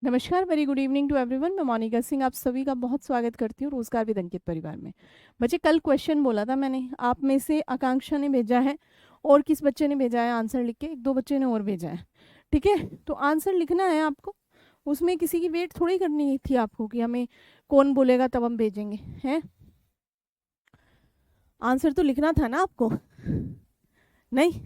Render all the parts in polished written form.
नमस्कार, very good evening to everyone. मैं मोनिका सिंह आप सभी का बहुत स्वागत करती हूँ रोजगार विद अंकित परिवार में। बच्चे, कल क्वेश्चन बोला था मैंने, आप में से आकांक्षा ने भेजा है और किस बच्चे ने भेजा है आंसर लिख के, एक दो बच्चे ने और भेजा है। ठीक है, तो आंसर लिखना है आपको, उसमें किसी की वेट थोड़ी करनी थी आपको कि हमें कौन बोलेगा तब हम भेजेंगे, हैं? आंसर तो लिखना था ना आपको, नहीं?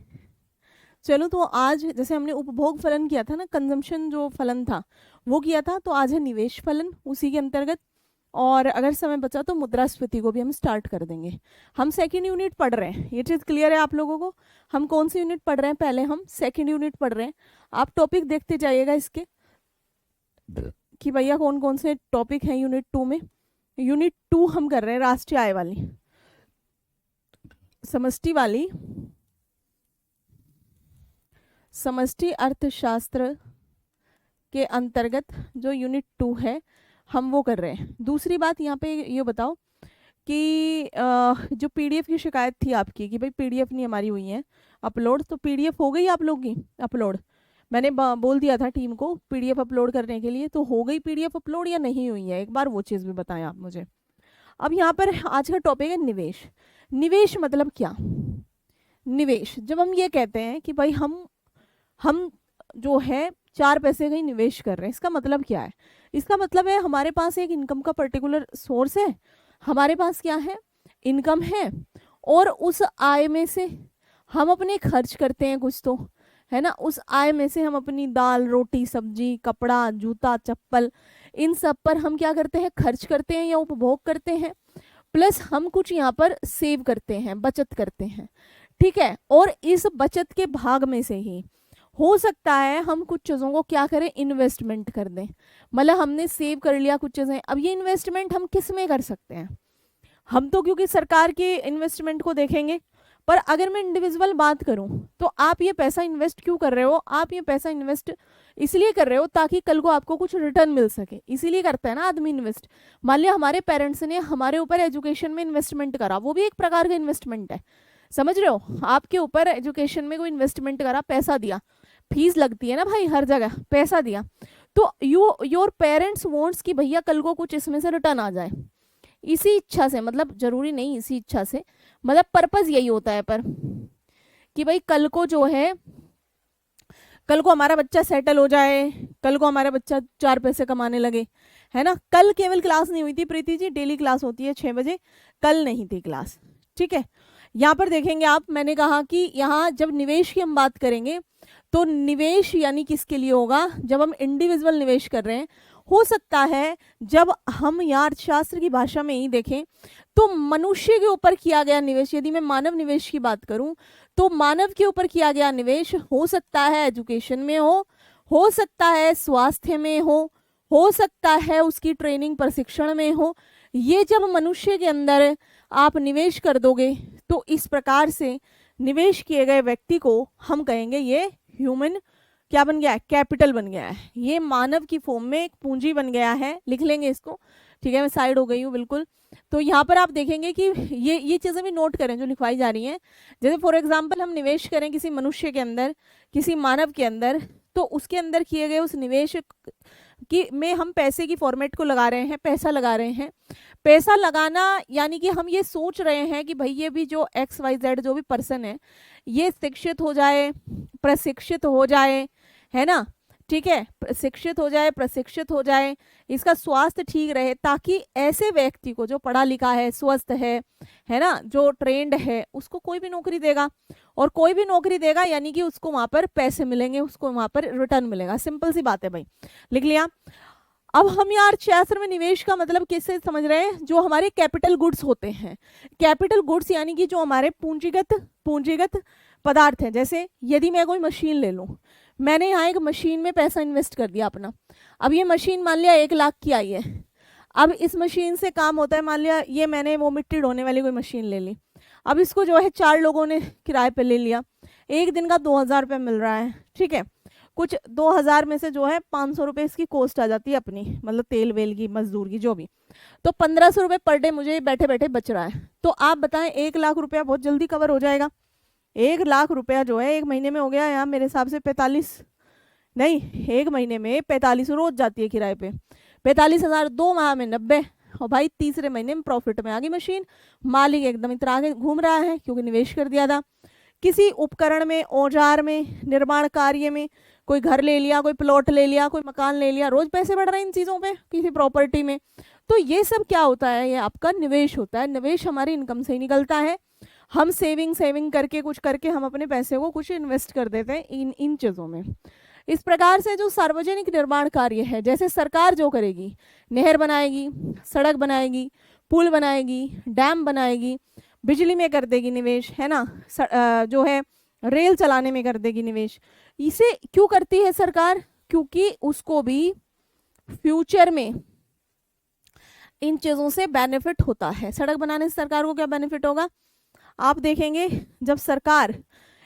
चलो, तो आज जैसे हमने उपभोग फलन किया था ना, कंजम्पशन जो फलन था वो किया था, तो आज है निवेश फलन उसी के अंतर्गत। और अगर समय बचा तो मुद्रास्फीति को भी हम स्टार्ट कर देंगे। हम सेकंड यूनिट पढ़ रहे हैं, ये चीज़ क्लियर है आप लोगों को? हम कौन सी यूनिट पढ़ रहे हैं? पहले हम सेकंड यूनिट पढ़ रहे हैं। आप टॉपिक देखते जाइएगा इसके कि भैया कौन कौन से टॉपिक हैं यूनिट 2 में। यूनिट 2 हम कर रहे हैं राष्ट्रीय आय वाली, समष्टि वाली, समष्टि अर्थशास्त्र के अंतर्गत जो यूनिट 2 है हम वो कर रहे हैं। दूसरी बात यहाँ पे ये बताओ कि जो पीडीएफ की शिकायत थी आपकी कि भाई पीडीएफ नहीं हमारी हुई है अपलोड, तो पीडीएफ हो गई आप लोग की अपलोड? मैंने बोल दिया था टीम को पीडीएफ अपलोड करने के लिए, तो हो गई पीडीएफ अपलोड या नहीं हुई है? एक बार वो चीज़ भी बताएं आप मुझे। अब यहाँ पर आज का टॉपिक है निवेश। निवेश मतलब क्या? निवेश, जब हम ये कहते हैं कि भाई हम जो है 4 पैसे का ही निवेश कर रहे हैं, इसका मतलब क्या है? इसका मतलब है हमारे पास एक इनकम का पर्टिकुलर सोर्स है, हमारे पास क्या है, इनकम है, और उस आय में से हम अपने खर्च करते हैं कुछ तो, है ना? उस आय में से हम अपनी दाल रोटी सब्जी कपड़ा जूता चप्पल इन सब पर हम क्या करते हैं, खर्च करते हैं या उपभोग करते हैं, प्लस हम कुछ यहाँ पर सेव करते हैं, बचत करते हैं। ठीक है, और इस बचत के भाग में से ही हो सकता है हम कुछ चीज़ों को क्या करें, इन्वेस्टमेंट कर दें। मतलब हमने सेव कर लिया कुछ चीज़ें, अब ये इन्वेस्टमेंट हम किस में कर सकते हैं? हम तो क्योंकि सरकार के इन्वेस्टमेंट को देखेंगे, पर अगर मैं इंडिविजुअल बात करूं तो आप ये पैसा इन्वेस्ट क्यों कर रहे हो? आप ये पैसा इन्वेस्ट इसलिए कर रहे हो ताकि कल को आपको कुछ रिटर्न मिल सके, इसीलिए करता है ना आदमी इन्वेस्ट। मान लिया हमारे पेरेंट्स ने हमारे ऊपर एजुकेशन में इन्वेस्टमेंट करा, वो भी एक प्रकार का इन्वेस्टमेंट है, समझ रहे हो? आपके ऊपर एजुकेशन में कोई इन्वेस्टमेंट करा, पैसा दिया, फीस लगती है ना भाई हर जगह, पैसा दिया, तो योर पेरेंट्स वांट्स कि भैया कल को कुछ इसमें से रिटर्न आ जाए, इसी इच्छा से, मतलब जरूरी नहीं इसी इच्छा से, मतलब पर्पस यही होता है पर कि भाई कल को जो है, कल को हमारा बच्चा सेटल हो जाए, कल को हमारा बच्चा 4 पैसे कमाने लगे, है ना? कल केवल क्लास नहीं हुई थी प्रीति जी, डेली क्लास होती है 6 बजे, कल नहीं थी क्लास। ठीक है, यहाँ पर देखेंगे आप, मैंने कहा कि यहाँ जब निवेश की हम बात करेंगे तो निवेश यानी किसके लिए होगा? जब हम इंडिविजुअल निवेश कर रहे हैं, हो सकता है जब हम यहाँ अर्थशास्त्र की भाषा में ही देखें तो मनुष्य के ऊपर किया गया निवेश, यदि मैं मानव निवेश की बात करूं तो मानव के ऊपर किया गया निवेश हो सकता है एजुकेशन में हो सकता है स्वास्थ्य में हो सकता है उसकी ट्रेनिंग प्रशिक्षण में हो। ये जब मनुष्य के अंदर आप निवेश कर दोगे तो इस प्रकार से निवेश किए गए व्यक्ति को हम कहेंगे ये ह्यूमन क्या बन गया है, कैपिटल बन गया है, ये मानव की फॉर्म में एक पूंजी बन गया है। लिख लेंगे इसको, ठीक है? मैं साइड हो गई हूँ बिल्कुल। तो यहाँ पर आप देखेंगे कि ये चीज़ें भी नोट करें जो लिखवाई जा रही हैं। जैसे फॉर एग्जांपल हम निवेश करें किसी मनुष्य के अंदर, किसी मानव के अंदर, तो उसके अंदर किए गए उस निवेश कि में हम पैसे की फॉर्मेट को लगा रहे हैं, पैसा लगा रहे हैं। पैसा लगाना यानी कि हम ये सोच रहे हैं कि भाई ये भी जो XYZ जो भी पर्सन है ये शिक्षित हो जाए, प्रशिक्षित हो जाए, है ना? ठीक है, शिक्षित हो जाए, प्रशिक्षित हो जाए, इसका स्वास्थ्य ठीक रहे, ताकि ऐसे व्यक्ति को जो पढ़ा लिखा है, स्वस्थ है ना, जो ट्रेंड है, उसको कोई भी नौकरी देगा, और कोई भी नौकरी देगा यानी कि उसको वहां पर पैसे मिलेंगे, उसको वहां पर रिटर्न मिलेगा। सिंपल सी बात है भाई, लिख लिया? अब हम यार अर्थशास्त्र में निवेश का मतलब किससे समझ रहे हैं? जो हमारे कैपिटल गुड्स होते हैं, कैपिटल गुड्स यानी कि जो हमारे पूंजीगत पदार्थ हैं। जैसे यदि मैं कोई मशीन ले लूं, मैंने यहाँ एक मशीन में पैसा इन्वेस्ट कर दिया अपना, अब ये मशीन मान लिया 1 लाख की आई है, अब इस मशीन से काम होता है, मान लिया ये मैंने वो मिट्टी ढोने वाली कोई मशीन ले ली, अब इसको जो है 4 लोगों ने किराए पे ले लिया, एक दिन का 2000 रुपये मिल रहा है। ठीक है, कुछ 2000 में से जो है 500 रुपये इसकी कॉस्ट आ जाती है अपनी, मतलब तेल वेल की मजदूर की जो भी, तो 1500 रुपये पर डे मुझे बैठे बैठे बच रहा है। तो आप बताएं 1 लाख रुपया बहुत जल्दी कवर हो जाएगा। 1 लाख रुपया जो है 1 महीने में हो गया यहाँ मेरे हिसाब से 45, नहीं, 1 महीने में 45 रोज जाती है किराए पे, 45,000 2 माह में 90, और भाई तीसरे महीने में प्रॉफिट में आ गई मशीन, मालिक एकदम इतना आगे घूम रहा है क्योंकि निवेश कर दिया था। किसी उपकरण में, औजार में, निर्माण कार्य में, कोई घर ले लिया, कोई प्लॉट ले लिया, कोई मकान ले लिया, रोज पैसे बढ़ रहे हैं इन चीज़ों पे, किसी प्रॉपर्टी में। तो ये सब क्या होता है, ये आपका निवेश होता है। निवेश हमारी इनकम से ही निकलता है। हम सेविंग सेविंग करके कुछ करके हम अपने पैसे को कुछ इन्वेस्ट कर देते हैं इन इन चीज़ों में। इस प्रकार से जो सार्वजनिक निर्माण कार्य है, जैसे सरकार जो करेगी, नहर बनाएगी, सड़क बनाएगी, पुल बनाएगी, डैम बनाएगी, बिजली में कर देगी निवेश, है ना, जो है रेल चलाने में कर देगी निवेश। इसे क्यों करती है सरकार? क्योंकि उसको भी फ्यूचर में इन चीज़ों से बेनिफिट होता है। सड़क बनाने से सरकार को क्या बेनिफिट होगा? आप देखेंगे जब सरकार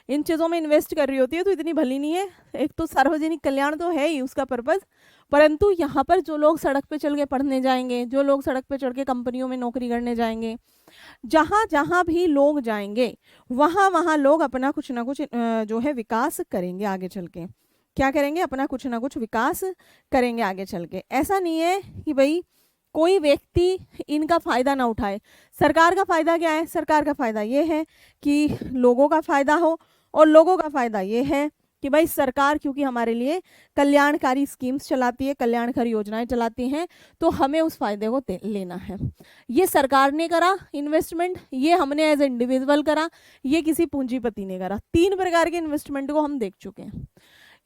इन चीज़ों में इन्वेस्ट कर रही होती है तो इतनी भली नहीं है। एक तो सार्वजनिक कल्याण तो है ही उसका पर्पज़, परंतु यहाँ पर जो लोग सड़क पे चल के पढ़ने जाएंगे, जो लोग सड़क पे चढ़ के कंपनियों में नौकरी करने जाएंगे, जहाँ जहाँ भी लोग जाएंगे वहाँ वहाँ लोग अपना कुछ ना कुछ जो है विकास करेंगे आगे चल के। क्या करेंगे? अपना कुछ ना कुछ विकास करेंगे आगे चल के। ऐसा नहीं है कि भाई कोई व्यक्ति इनका फ़ायदा ना उठाए। सरकार का फ़ायदा क्या है? सरकार का फ़ायदा ये है कि लोगों का फ़ायदा हो, और लोगों का फ़ायदा ये है कि भाई सरकार क्योंकि हमारे लिए कल्याणकारी स्कीम्स चलाती है, कल्याणकारी योजनाएं चलाती हैं, तो हमें उस फायदे को लेना है। ये सरकार ने करा इन्वेस्टमेंट, ये हमने एज इंडिविजुअल करा, ये किसी पूंजीपति ने करा। 3 प्रकार के इन्वेस्टमेंट को हम देख चुके हैं।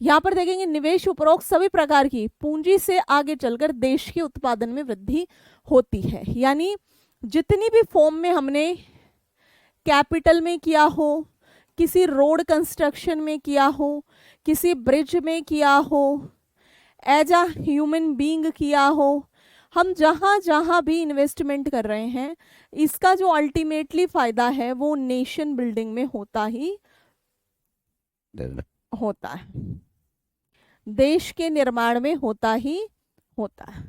यहाँ पर देखेंगे निवेश उपरोक्त सभी प्रकार की पूंजी से आगे चलकर देश के उत्पादन में वृद्धि होती है। यानी जितनी भी फॉर्म में हमने कैपिटल में किया हो, किसी रोड कंस्ट्रक्शन में किया हो, किसी ब्रिज में किया हो, एज अ ह्यूमन बीइंग किया हो, हम जहाँ जहाँ भी इन्वेस्टमेंट कर रहे हैं, इसका जो अल्टीमेटली फायदा है वो नेशन बिल्डिंग में होता ही होता है, देश के निर्माण में होता ही होता है।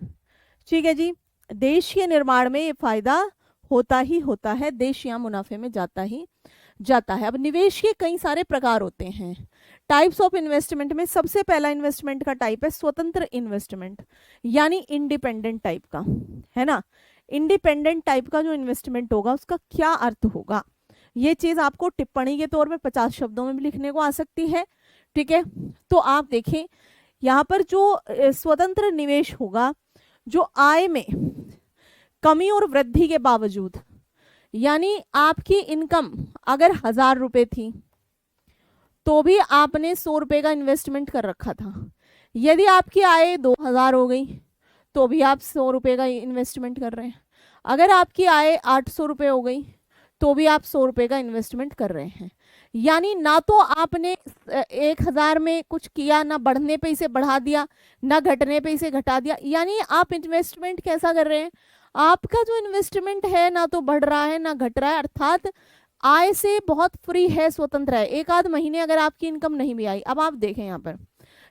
ठीक है जी, देश के निर्माण में ये फायदा होता ही होता है, देश यहाँ मुनाफे में जाता ही जाता है। अब निवेश के कई सारे प्रकार होते हैं। टाइप्स ऑफ इन्वेस्टमेंट में सबसे पहला इन्वेस्टमेंट का टाइप है स्वतंत्र इन्वेस्टमेंट, यानी इंडिपेंडेंट टाइप का, है ना। इंडिपेंडेंट टाइप का जो इन्वेस्टमेंट होगा उसका क्या अर्थ होगा, ये चीज आपको टिप्पणी के तौर पे 50 शब्दों में भी लिखने को आ सकती है। ठीक है, तो आप देखें यहाँ पर जो स्वतंत्र निवेश होगा, जो आय में कमी और वृद्धि के बावजूद, यानी आपकी इनकम अगर 1000 रुपये थी तो भी आपने 100 रुपये का इन्वेस्टमेंट कर रखा था। यदि आपकी आय 2000 हो गई तो भी आप 100 रुपये का इन्वेस्टमेंट कर रहे हैं। अगर आपकी आय 800 रुपये हो गई तो भी आप 100 रुपये का इन्वेस्टमेंट कर रहे हैं। यानी ना तो आपने 1000 में कुछ किया, ना बढ़ने पे इसे बढ़ा दिया, ना घटने पे इसे घटा दिया। यानी आप इन्वेस्टमेंट कैसा कर रहे हैं, आपका जो इन्वेस्टमेंट है ना तो बढ़ रहा है ना घट रहा है, अर्थात आय से बहुत फ्री है, स्वतंत्र है। एक आध महीने अगर आपकी इनकम नहीं भी आई, अब आप देखें यहाँ पर,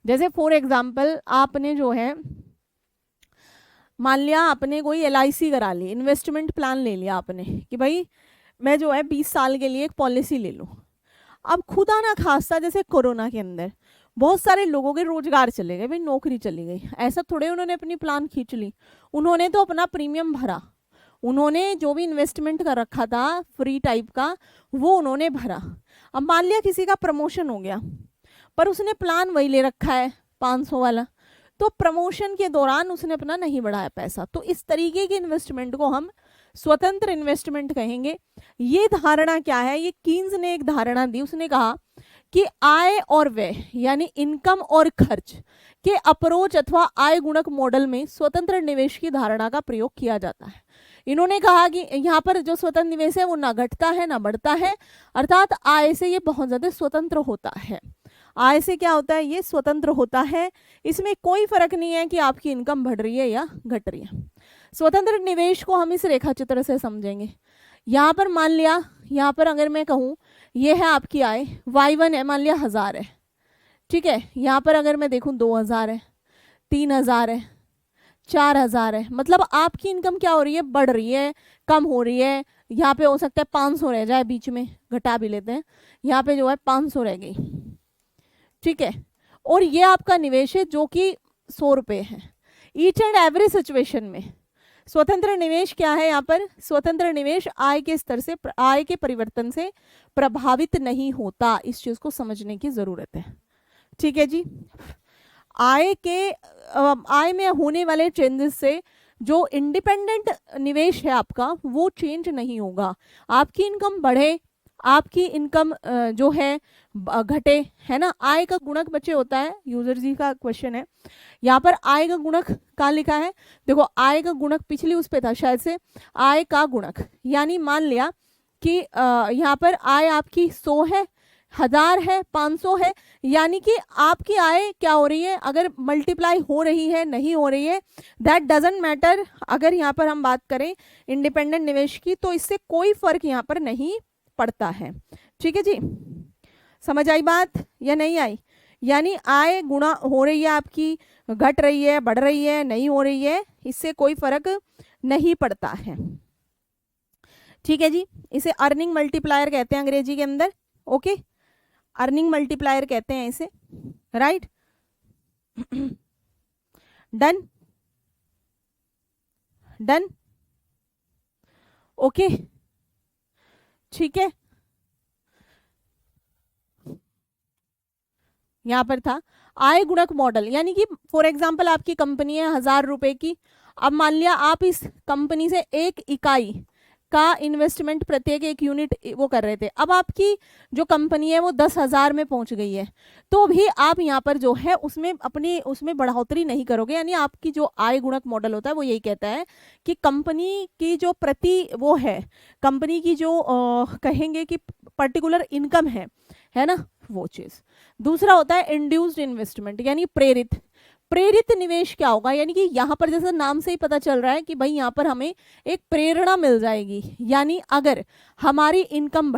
जैसे फॉर एग्जाम्पल आपने जो है मान लिया आपने कोई LIC करा ली, इन्वेस्टमेंट प्लान ले लिया आपने कि भाई मैं जो है 20 साल के लिए एक पॉलिसी ले लूँ। अब खुदा ना खास्ता जैसे कोरोना के अंदर बहुत सारे लोगों के रोजगार चले गए, भाई नौकरी चली गई, ऐसा थोड़े उन्होंने अपनी प्लान खींच ली। उन्होंने तो अपना प्रीमियम भरा, उन्होंने जो भी इन्वेस्टमेंट कर रखा था फ्री टाइप का वो उन्होंने भरा। अब मान लिया किसी का प्रमोशन हो गया पर उसने प्लान वही ले रखा है 500 वाला, तो प्रमोशन के दौरान उसने अपना नहीं बढ़ाया पैसा। तो इस तरीके के इन्वेस्टमेंट को हम स्वतंत्र इन्वेस्टमेंट कहेंगे। ये धारणा क्या है, ये कीन्स ने एक धारणा दी, उसने कहा कि आय और व्यय यानी इनकम और खर्च के अप्रोच अथवा आय गुणक मॉडल में स्वतंत्र निवेश की धारणा का प्रयोग किया जाता है। इन्होंने कहा कि यहाँ पर जो स्वतंत्र निवेश है वो ना घटता है ना बढ़ता है, अर्थात आय से ये बहुत ज्यादा स्वतंत्र होता है। आय से क्या होता है, ये स्वतंत्र होता है, इसमें कोई फर्क नहीं है कि आपकी इनकम बढ़ रही है या घट रही है। स्वतंत्र निवेश को हम इस रेखा चित्र से समझेंगे। यहाँ पर मान लिया, यहाँ पर अगर मैं कहूँ ये है आपकी आय Y1 है, मान लिया 1000 है, ठीक है। यहाँ पर अगर मैं देखूँ 2000 है, 3000 है, 4000 है, मतलब आपकी इनकम क्या हो रही है, बढ़ रही है, कम हो रही है। यहाँ पे हो सकता है 500 रह जाए, बीच में घटा भी लेते हैं, यहाँ पे जो है 500 रह गई, ठीक है। और ये आपका निवेश है जो कि 100 रुपये है। ईच एंड एवरी सिचुएशन में स्वतंत्र निवेश क्या है यहाँ पर? स्वतंत्र निवेश आय के स्तर से, आय के परिवर्तन से प्रभावित नहीं होता। इस चीज को समझने की जरूरत है। ठीक है जी। आय में होने वाले चेंजेस से जो इंडिपेंडेंट निवेश है आपका वो चेंज नहीं होगा। आपकी इनकम बढ़े, आपकी इनकम जो है घटे, है ना। आय का गुणक बच्चे होता है, यूजर जी का क्वेश्चन है यहाँ पर। आय का गुणक कहाँ लिखा है? देखो आय का गुणक पिछली उस पे था शायद से, आय का गुणक। यानी मान लिया कि यहाँ पर आय आपकी 100 है, 1000 है, 500 है, यानी कि आपकी आय क्या हो रही है? अगर मल्टीप्लाई हो रही है नहीं हो रही है दैट डजंट मैटर। अगर यहाँ पर हम बात करें इंडिपेंडेंट निवेश की तो इससे कोई फर्क यहाँ पर नहीं पड़ता है। ठीक है जी, समझ आई बात या नहीं आई? यानी आय गुणा हो रही है आपकी, घट रही है, बढ़ रही है, नहीं हो रही है, इससे कोई फर्क नहीं पड़ता है। ठीक है जी, इसे अर्निंग मल्टीप्लायर कहते हैं अंग्रेजी के अंदर। ओके, अर्निंग मल्टीप्लायर कहते हैं इसे, राइट। डन डन, ओके, ठीक है। यहां पर था आय गुणक मॉडल, यानी कि फॉर एग्जांपल आपकी कंपनी है 1000 रुपए की। अब मान लिया आप इस कंपनी से 1 इकाई का इन्वेस्टमेंट, प्रत्येक 1 यूनिट वो कर रहे थे। अब आपकी जो कंपनी है वो 10,000 में पहुंच गई है, तो भी आप यहाँ पर जो है उसमें बढ़ोतरी नहीं करोगे। यानी आपकी जो आय गुणक मॉडल होता है वो यही कहता है कि कंपनी की जो वो है, कंपनी की जो कहेंगे कि पर्टिकुलर इनकम है ना, वो चीज। दूसरा होता है इंड्यूस्ड इन्वेस्टमेंट, यानी प्रेरित निवेश क्या होगा? यानी कि यहाँ पर जैसे नाम से ही पता चल रहा है कि भाई यहाँ पर हमें एक प्रेरणा मिल जाएगी। यानी अगर हमारी इनकम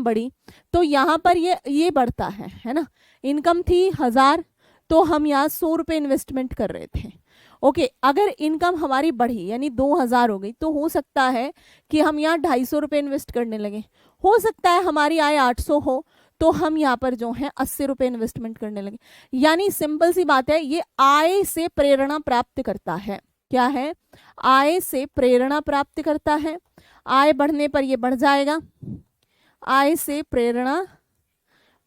बढ़ी, तो यहाँ पर ये बढ़ता है ना। इनकम थी 1000, तो हम यहाँ 100 रुपये इन्वेस्टमेंट कर रहे थे। ओके, अगर इनकम हमारी बढ़ी यानी 2000 हो गई, तो हो सकता है कि हम यहाँ 250 रुपये इन्वेस्ट करने लगे। हो सकता है हमारी आय 800 हो, तो हम यहाँ पर जो है 80 रुपये इन्वेस्टमेंट करने लगे। यानी सिंपल सी बात है, ये आय से प्रेरणा प्राप्त करता है। क्या है? आय से प्रेरणा प्राप्त करता है। आय बढ़ने पर ये बढ़ जाएगा, आय से प्रेरणा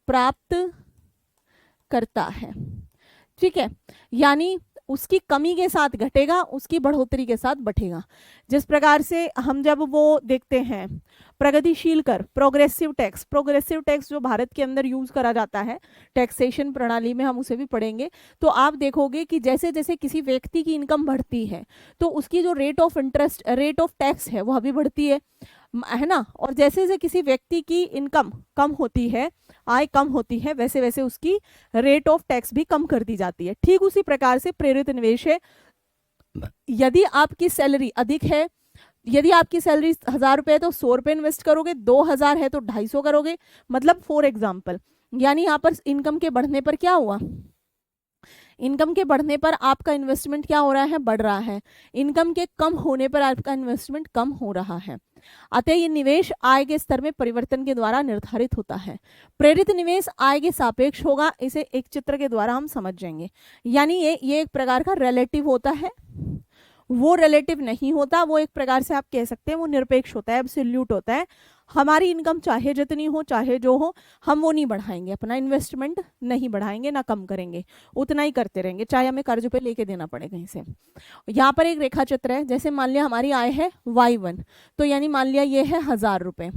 प्राप्त करता है। ठीक है, यानी उसकी कमी के साथ घटेगा, उसकी बढ़ोतरी के साथ बढ़ेगा। जिस प्रकार से हम जब वो देखते हैं प्रगतिशील कर, प्रोग्रेसिव टैक्स जो भारत के अंदर यूज करा जाता है टैक्सेशन प्रणाली में, हम उसे भी पढ़ेंगे। तो आप देखोगे कि जैसे जैसे किसी व्यक्ति की इनकम बढ़ती है तो उसकी जो रेट ऑफ टैक्स है वह भी बढ़ती है ना। और जैसे जैसे किसी व्यक्ति की इनकम कम होती है, आय कम होती है, वैसे वैसे उसकी रेट ऑफ टैक्स भी कम कर दी जाती है। ठीक उसी प्रकार से प्रेरित निवेश है। यदि आपकी सैलरी अधिक है, यदि आपकी सैलरी 1000 रुपये है तो 100 रुपये इन्वेस्ट करोगे, 2000 है तो 250 करोगे। मतलब फॉर एग्जाम्पल, यानी यहाँ पर इनकम के बढ़ने पर क्या हुआ? इनकम के बढ़ने पर आपका इन्वेस्टमेंट क्या हो रहा है? बढ़ रहा है। इनकम के कम होने पर आपका इन्वेस्टमेंट कम हो रहा है। अतः ये निवेश आय के स्तर में परिवर्तन के द्वारा निर्धारित होता है। प्रेरित निवेश आय के सापेक्ष होगा, इसे एक चित्र के द्वारा हम समझ जाएंगे। यानी ये एक प्रकार का रिलेटिव होता है, वो रिलेटिव नहीं होता, वो एक प्रकार से आप कह सकते हैं वो निरपेक्ष होता है, एब्सोल्यूट होता है। हमारी इनकम चाहे जितनी हो चाहे जो हो, हम वो नहीं बढ़ाएंगे, अपना इन्वेस्टमेंट नहीं बढ़ाएंगे ना कम करेंगे, उतना ही करते रहेंगे, चाहे हमें कर्ज पे लेके देना पड़े कहीं से। यहाँ पर एक रेखा चित्र है, जैसे मान लिया हमारी आय है y1, तो यानी मान लिया ये है 1000 रुपये,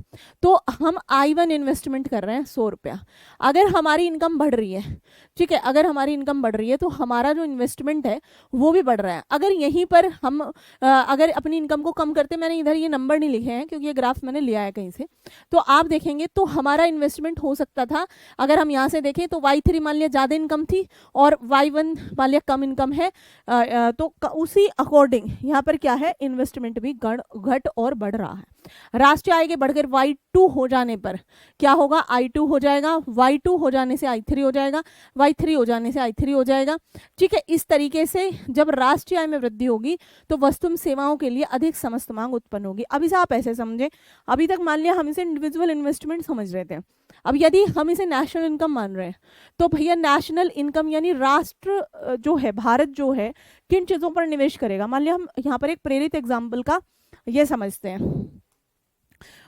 तो हम I1 इन्वेस्टमेंट कर रहे हैं 100 रुपया। अगर हमारी इनकम बढ़ रही है, ठीक है, अगर हमारी इनकम बढ़ रही है तो हमारा जो इन्वेस्टमेंट है वो भी बढ़ रहा है। अगर यहीं पर हम अगर अपनी इनकम को कम करते, मैंने इधर ये नंबर नहीं लिखे हैं क्योंकि ये ग्राफ मैंने लिया है कहीं से, तो आप देखेंगे तो हमारा इन्वेस्टमेंट हो सकता था, अगर हम यहाँ से देखें तो y3 मान लिया ज़्यादा इनकम थी और y1 मान लिया कम इनकम है, तो उसी अकॉर्डिंग यहाँ पर क्या है, इन्वेस्टमेंट भी घट और बढ़ रहा है। राष्ट्रीय आय के बढ़कर Y2 हो जाने पर क्या होगा, I2 हो जाएगा, Y2 हो जाने से I3 हो जाएगा, Y3 हो जाने से I3 हो जाएगा। ठीक है, इस तरीके से जब राष्ट्रीय आय में वृद्धि होगी तो वस्तु एवं सेवाओं के लिए अधिक समस्त मांग उत्पन्न होगी। अब इसे आप ऐसे समझे, अभी तक मान लिया हम इसे इंडिविजुअल इन्वेस्टमेंट समझ रहे थे, अब यदि हम इसे नेशनल इनकम मान रहे हैं तो भैया नेशनल इनकम यानी राष्ट्र जो है, भारत जो है किन चीजों पर निवेश करेगा। मान लिया हम यहाँ पर एक प्रेरित एग्जाम्पल का ये समझते हैं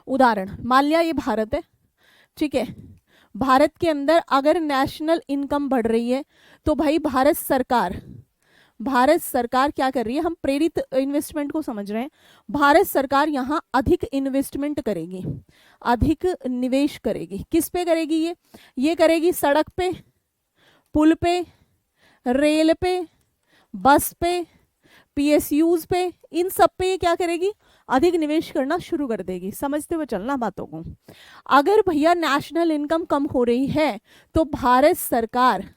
उदाहरण, मान लिया ये भारत है, ठीक है, भारत के अंदर अगर नेशनल इनकम बढ़ रही है तो भाई भारत सरकार क्या कर रही है, हम प्रेरित इन्वेस्टमेंट को समझ रहे हैं, भारत सरकार यहाँ अधिक इन्वेस्टमेंट करेगी, अधिक निवेश करेगी। किस पे करेगी, ये करेगी सड़क पे, पुल पे, रेल पे, बस पे, PSUs पे, इन सब पे ये क्या करेगी, अधिक निवेश करना शुरू कर देगी। समझते हुए चलना बातों को। अगर भैया नेशनल इनकम कम हो रही है तो भारत सरकार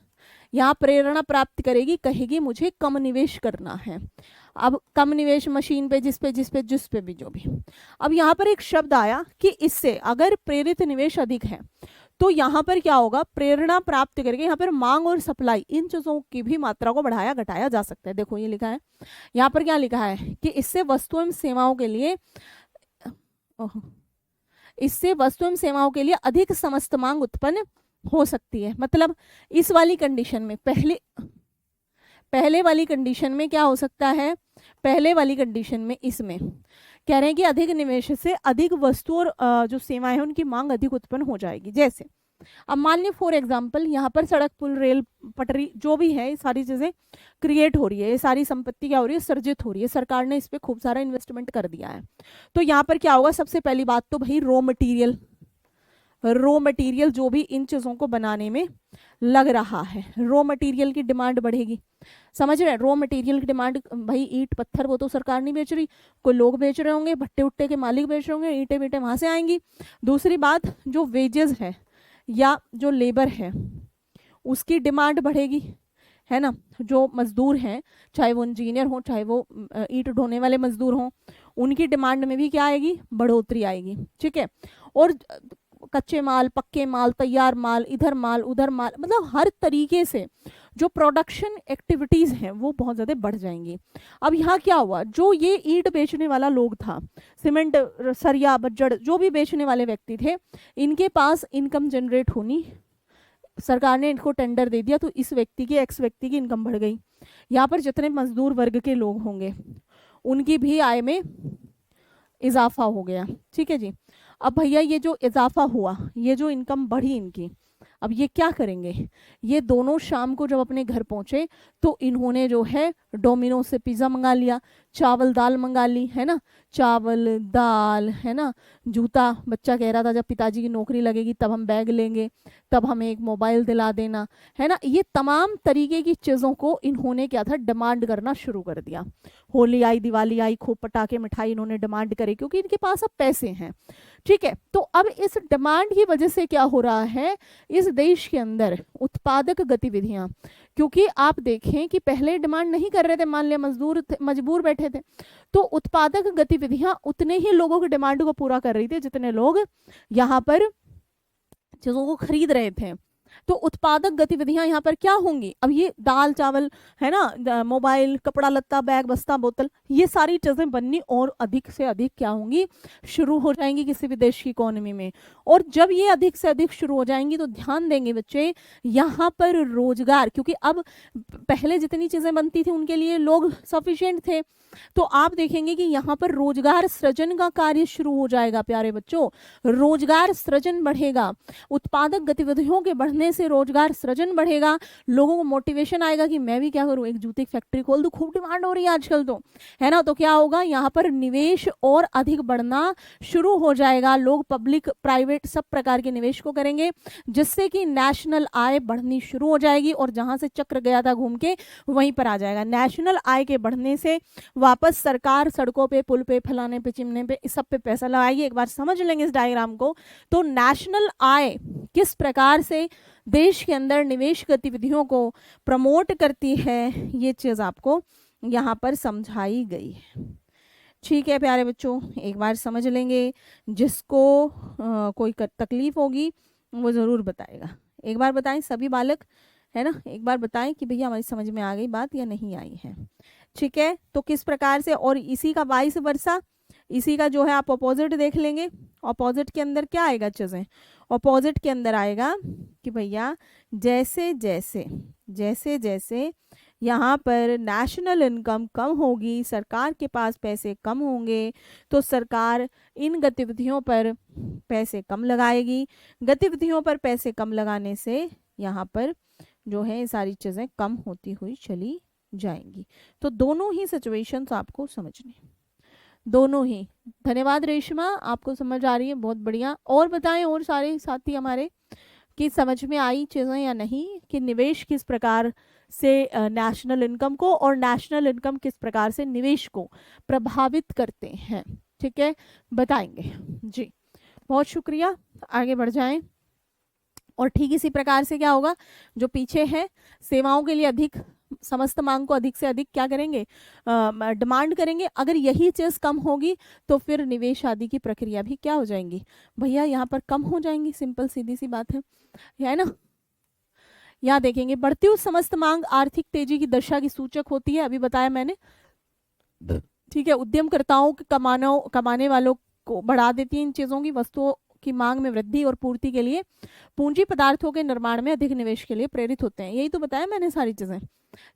यहाँ प्रेरणा प्राप्त करेगी, कहेगी मुझे कम निवेश करना है। अब कम निवेश मशीन पे, जिस पे भी जो भी। अब यहाँ पर एक शब्द आया कि इससे अगर प्रेरित निवेश अधिक है तो यहाँ पर क्या होगा, प्रेरणा प्राप्त करके यहाँ पर मांग और सप्लाई इन चीजों की भी मात्रा को बढ़ाया घटाया जा सकता है। देखो ये लिखा है, यहाँ पर क्या लिखा है कि इससे वस्तु एवं सेवाओं के लिए अधिक समस्त मांग उत्पन्न हो सकती है। मतलब इस वाली कंडीशन में, पहले वाली कंडीशन में क्या हो सकता है, पहले वाली कंडीशन में इसमें कह रहे हैं कि अधिक निवेश से अधिक वस्तु और जो सेवाएं हैं उनकी मांग अधिक उत्पन्न हो जाएगी। जैसे अब मान लीजिए फॉर एग्जांपल यहाँ पर सड़क, पुल, रेल, पटरी जो भी है, ये सारी चीजें क्रिएट हो रही है, ये सारी संपत्ति क्या हो रही है, सर्जित हो रही है, सरकार ने इस पर खूब सारा इन्वेस्टमेंट कर दिया है। तो यहाँ पर क्या होगा, सबसे पहली बात तो भाई रॉ मटेरियल जो भी इन चीजों को बनाने में लग रहा है, रॉ मटेरियल की डिमांड बढ़ेगी। समझ रहे हैं, रॉ मटेरियल की डिमांड, भाई ईंट पत्थर वो तो सरकार नहीं बेच रही, कोई लोग बेच रहे होंगे, भट्टे उट्टे के मालिक बेच रहे होंगे, ईंटें बीटे वहां से आएंगी। दूसरी बात, जो वेजेस है या जो लेबर है उसकी डिमांड बढ़ेगी, है ना। जो मजदूर हैं, चाहे वो इंजीनियर हो, चाहे वो ईंट ढोने वाले मजदूर हों, उनकी डिमांड में भी क्या आएगी, बढ़ोतरी आएगी। ठीक है, और कच्चे माल, पक्के माल, तैयार माल, इधर माल उधर माल, मतलब हर तरीके से जो प्रोडक्शन एक्टिविटीज हैं वो बहुत ज़्यादा बढ़ जाएंगी। अब यहाँ क्या हुआ, जो ये ईंट बेचने वाला लोग था, सीमेंट, सरिया, बज्जड़ जो भी बेचने वाले व्यक्ति थे, इनके पास इनकम जनरेट होनी, सरकार ने इनको टेंडर दे दिया तो इस व्यक्ति की, एक्स व्यक्ति की इनकम बढ़ गई। यहाँ पर जितने मजदूर वर्ग के लोग होंगे उनकी भी आय में इजाफा हो गया। ठीक है जी। अब भैया ये जो इजाफा हुआ, ये जो इनकम बढ़ी इनकी, अब ये क्या करेंगे, ये दोनों शाम को जब अपने घर पहुंचे तो इन्होंने जो है डोमिनो से पिज़्ज़ा मंगा लिया, चावल दाल मंगा ली, है ना, चावल दाल, है ना, जूता, बच्चा कह रहा था जब पिताजी की नौकरी लगेगी तब हम बैग लेंगे, तब हमें एक मोबाइल दिला देना, है ना। ये तमाम तरीके की चीज़ों को इन्होंने क्या था, डिमांड करना शुरू कर दिया। होली आई, दिवाली आई, खूब पटाखे मिठाई इन्होंने डिमांड करे क्योंकि इनके पास अब पैसे हैं। ठीक है, तो अब इस डिमांड की वजह से क्या हो रहा है, इस देश के अंदर उत्पादक गतिविधियां, क्योंकि आप देखें कि पहले डिमांड नहीं कर रहे थे, मान लिया मजदूर मजबूर बैठे थे, तो उत्पादक गतिविधियां उतने ही लोगों की डिमांड को पूरा कर रही थी जितने लोग यहाँ पर चीजों को खरीद रहे थे। तो उत्पादक गतिविधियां यहाँ पर क्या होंगी, अब ये दाल चावल, है ना, मोबाइल, कपड़ा लत्ता, बैग, बस्ता, बोतल, ये सारी चीजें बननी और अधिक से अधिक क्या होंगी, शुरू हो जाएंगी किसी भी देश की इकोनॉमी में। और जब ये अधिक से अधिक शुरू हो जाएंगी तो ध्यान देंगे बच्चे, यहाँ पर रोजगार, क्योंकि अब पहले जितनी चीजें बनती थी उनके लिए लोग सफिशिएंट थे, तो आप देखेंगे कि यहाँ पर रोजगार सृजन का कार्य शुरू हो जाएगा। प्यारे बच्चों, रोजगार सृजन बढ़ेगा, उत्पादक गतिविधियों के बढ़ने से रोजगार सृजन बढ़ेगा, लोगों को मोटिवेशन आएगा कि मैं भी क्या करूं, एक जूते की फैक्ट्री खोल दूं, खूब डिमांड हो रही है आजकल तो, है ना। तो क्या होगा, यहाँ पर निवेश और अधिक बढ़ना शुरू हो जाएगा, लोग पब्लिक प्राइवेट सब प्रकार के निवेश को करेंगे, जिससे कि नेशनल आय बढ़नी शुरू हो जाएगी, और जहां से चक्र गया था घूम के वहीं पर आ जाएगा। नेशनल आय के बढ़ने से वापस सरकार सड़कों पे, पुल पे, फलाने पे, चिमने पे, इस सब पे पैसा लगाएगी। एक बार समझ लेंगे इस डायग्राम को, तो नेशनल आय किस प्रकार से देश के अंदर निवेश गतिविधियों को प्रमोट करती है, ये चीज आपको यहाँ पर समझाई गई है। ठीक है प्यारे बच्चों, एक बार समझ लेंगे, जिसको कोई तकलीफ होगी वो ज़रूर बताएगा। एक बार बताएं सभी बालक, है ना, एक बार बताएं कि भैया हमारी समझ में आ गई बात या नहीं आई है। ठीक है, तो किस प्रकार से, और इसी का वाइस वर्सा, इसी का जो है आप अपोजिट देख लेंगे। अपोजिट के अंदर क्या आएगा चीज़ें, अपोजिट के अंदर आएगा कि भैया जैसे जैसे जैसे जैसे यहाँ पर नेशनल इनकम कम होगी, सरकार के पास पैसे कम होंगे, तो सरकार इन गतिविधियों पर पैसे कम लगाएगी। गतिविधियों पर पैसे कम लगाने से यहाँ पर जो है सारी चीज़ें कम होती हुई चली जाएंगी। तो दोनों ही सिचुएशंस आपको समझनी, दोनों ही। धन्यवाद रेशमा, आपको समझ आ रही है, बहुत बढ़िया। और बताएं और सारे साथी हमारे कि समझ में आई चीज़ें या नहीं, कि निवेश किस प्रकार से नेशनल इनकम को और नेशनल इनकम किस प्रकार से निवेश को प्रभावित करते हैं। ठीक है, बताएंगे जी, बहुत शुक्रिया। आगे बढ़ जाएं। और ठीक इसी प्रकार से क्या होगा, जो पीछे है, सेवाओं के लिए अधिक, समस्त मांग को अधिक से अधिक क्या करेंगे, डिमांड करेंगे। अगर यही चीज़ कम होगी तो फिर निवेश आदि की प्रक्रिया भी क्या हो जाएंगी भैया, यहाँ पर कम हो जाएंगी। सिंपल सीधी सी बात है ना। यहाँ देखेंगे, बढ़ती हुई समस्त मांग आर्थिक तेजी की दशा की सूचक होती है, अभी बताया मैंने। ठीक है, उद्यमकर्ताओं के कमाने वालों को बढ़ा देती है इन चीज़ों की, वस्तुओं की मांग में वृद्धि और पूर्ति के लिए पूंजी पदार्थों के निर्माण में अधिक निवेश के लिए प्रेरित होते हैं। यही तो बताया मैंने सारी चीज़ें।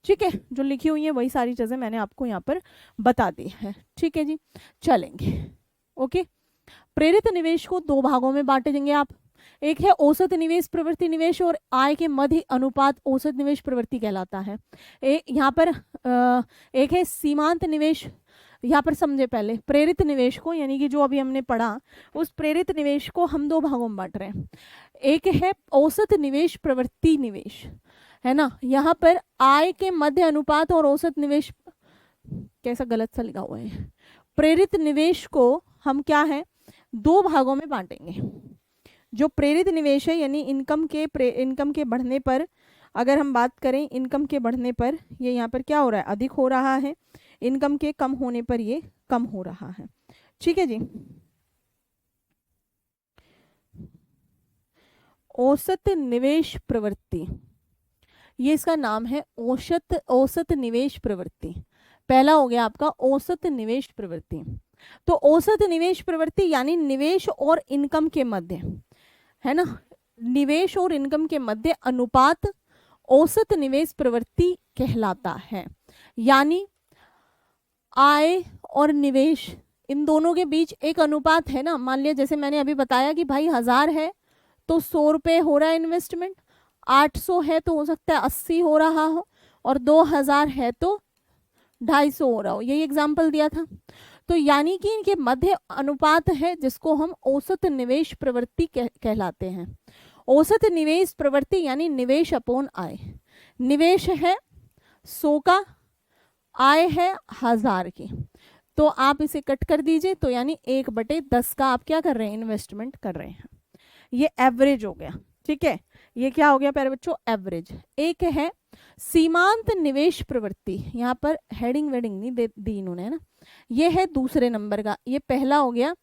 ठीक है, जो लिखी हुई है वही सारी चीज़ें मैंने आपको यहाँ पर बता दी है। ठीक है जी, चलेंगे। ओके, प्रेरित निवेश को दो भागों में बांटे देंगे आप। एक है औसत निवेश प्रवृत्ति निवेश, और आय के मध्य अनुपात औसत निवेश प्रवृत्ति कहलाता है। यहाँ पर एक है सीमांत निवेश। यहाँ पर समझे पहले, प्रेरित निवेश को, यानी कि जो अभी हमने पढ़ा, उस प्रेरित निवेश को हम दो भागों में बांट रहे हैं। एक है औसत निवेश प्रवृत्ति निवेश, है ना। यहाँ पर आय के मध्य अनुपात और औसत निवेश, कैसा गलत सा लिखा हुआ है, प्रेरित निवेश को हम क्या है, दो भागों में बांटेंगे। जो प्रेरित निवेश है, यानी इनकम के बढ़ने पर, अगर हम बात करें इनकम के बढ़ने पर, ये यहाँ पर क्या हो रहा है, अधिक हो रहा है। इनकम के कम होने पर ये कम हो रहा है। ठीक है जी। औसत निवेश प्रवृत्ति, ये इसका नाम है, औसत निवेश प्रवृत्ति। पहला हो गया आपका औसत निवेश प्रवृत्ति। तो औसत निवेश प्रवृत्ति यानी निवेश और इनकम के मध्य, है ना, निवेश और इनकम के मध्य अनुपात औसत निवेश प्रवृत्ति कहलाता है। यानी आय और निवेश, इन दोनों के बीच एक अनुपात है ना। मान लिया जैसे मैंने अभी बताया कि भाई 1000 है तो 100 रुपये हो रहा है इन्वेस्टमेंट, 800 है तो हो सकता है 80 हो रहा हो, और 2000 है तो 250 हो रहा हो। यही एग्जाम्पल दिया था। तो यानी कि इनके मध्य अनुपात है, जिसको हम औसत निवेश प्रवृत्ति कहलाते हैं। औसत निवेश प्रवृत्ति यानी निवेश अपॉन आय। निवेश है 100 का, आय है 1000 की, तो आप इसे कट कर दीजिए, तो यानी 1/10 का आप क्या कर रहे हैं, इन्वेस्टमेंट कर रहे हैं। ये एवरेज हो गया। ठीक है, ये क्या हो गया प्यारे बच्चों, एवरेज। एक है सीमांत निवेश प्रवृत्ति, यहाँ पर हेडिंग वेडिंग नहीं दी इन्होंने, है ना। ये है दूसरे नंबर का, ये पहला हो गया,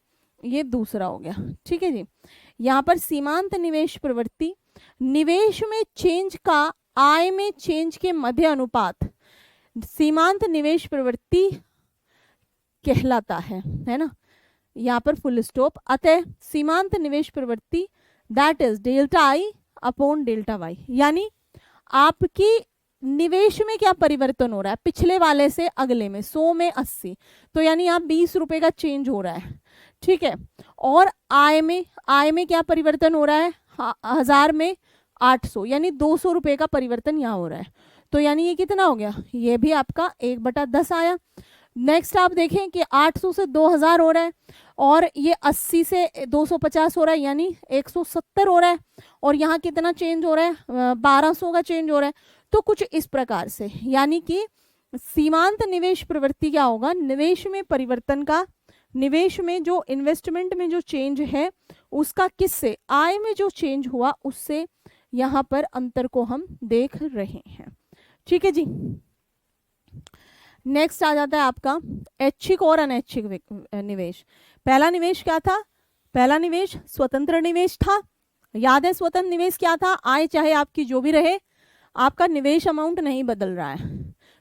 ये दूसरा हो गया। ठीक है जी। यहाँ पर सीमांत निवेश प्रवृत्ति, निवेश में चेंज का आय में चेंज के मध्य अनुपात सीमांत निवेश प्रवृत्ति कहलाता है ना। यहाँ पर फुल स्टॉप। अतः सीमांत निवेश प्रवृत्ति that is delta I upon delta Y, यानी आपकी निवेश में क्या परिवर्तन हो रहा है, पिछले वाले से अगले में, 100 में 80, तो यानी आप 20 रुपए का चेंज हो रहा है। ठीक है, और आय में क्या परिवर्तन हो रहा है, 1000 में 800, यानी 200 रुपए का परिवर्तन यहाँ हो रहा है। तो यानी ये कितना हो गया, ये भी आपका 1/10 आया। नेक्स्ट आप देखें कि 800 से 2000 हो रहा है, और ये 80 से 250 हो रहा है, यानी 170 हो रहा है। और यहाँ कितना चेंज हो रहा है, 1200 का चेंज हो रहा है। तो कुछ इस प्रकार से, यानी कि सीमांत निवेश प्रवृत्ति क्या होगा, निवेश में परिवर्तन का, निवेश में जो इन्वेस्टमेंट में जो चेंज है उसका किससे, आय में जो चेंज हुआ उससे यहाँ पर अंतर को हम देख रहे हैं। ठीक है जी। नेक्स्ट आ जाता है आपका ऐच्छिक और अनैच्छिक निवेश। पहला निवेश क्या था? पहला निवेश स्वतंत्र निवेश था। याद है स्वतंत्र निवेश क्या था? आय चाहे आपकी जो भी रहे, आपका निवेश अमाउंट नहीं बदल रहा है।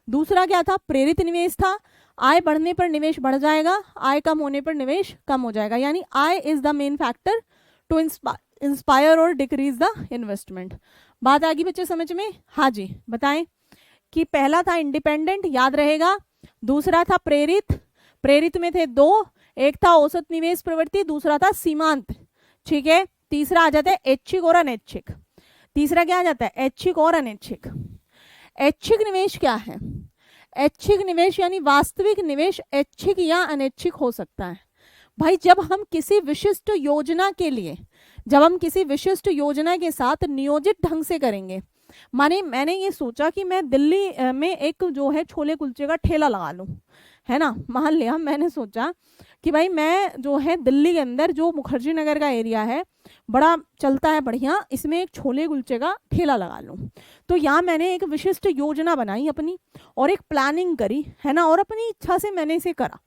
दूसरा क्या था? प्रेरित निवेश था। आय बढ़ने पर निवेश बढ़ जाएगा, आय कम होने पर निवेश कम हो जाएगा, यानी आय is the main factor to inspire और डिक्रीज द इन्वेस्टमेंट। बात आ गई बच्चे समझ में? हाँ जी बताएं। कि पहला था इंडिपेंडेंट, याद रहेगा। दूसरा था प्रेरित, प्रेरित में थे दो, एक था औसत निवेश प्रवृत्ति, दूसरा था सीमांत। ठीक है। तीसरा आ जाता है ऐच्छिक और अनैच्छिक। तीसरा क्या आ जाता है? ऐच्छिक और अनैच्छिक। ऐच्छिक निवेश क्या है? ऐच्छिक निवेश यानी वास्तविक निवेश ऐच्छिक या अनैच्छिक हो सकता है। भाई जब हम किसी विशिष्ट योजना के लिए, जब हम किसी विशिष्ट योजना के साथ नियोजित ढंग से करेंगे, माने मैंने ये सोचा कि मैं दिल्ली में एक जो है छोले कुलचे का ठेला लगा लूं, है ना। मान लिया मैंने सोचा कि भाई मैं जो है दिल्ली के अंदर जो मुखर्जी नगर का एरिया है बड़ा चलता है बढ़िया, इसमें एक छोले कुलचे का ठेला लगा लूं। तो यहाँ मैंने एक विशिष्ट योजना बनाई अपनी और एक प्लानिंग करी, है ना, और अपनी इच्छा से मैंने इसे करा।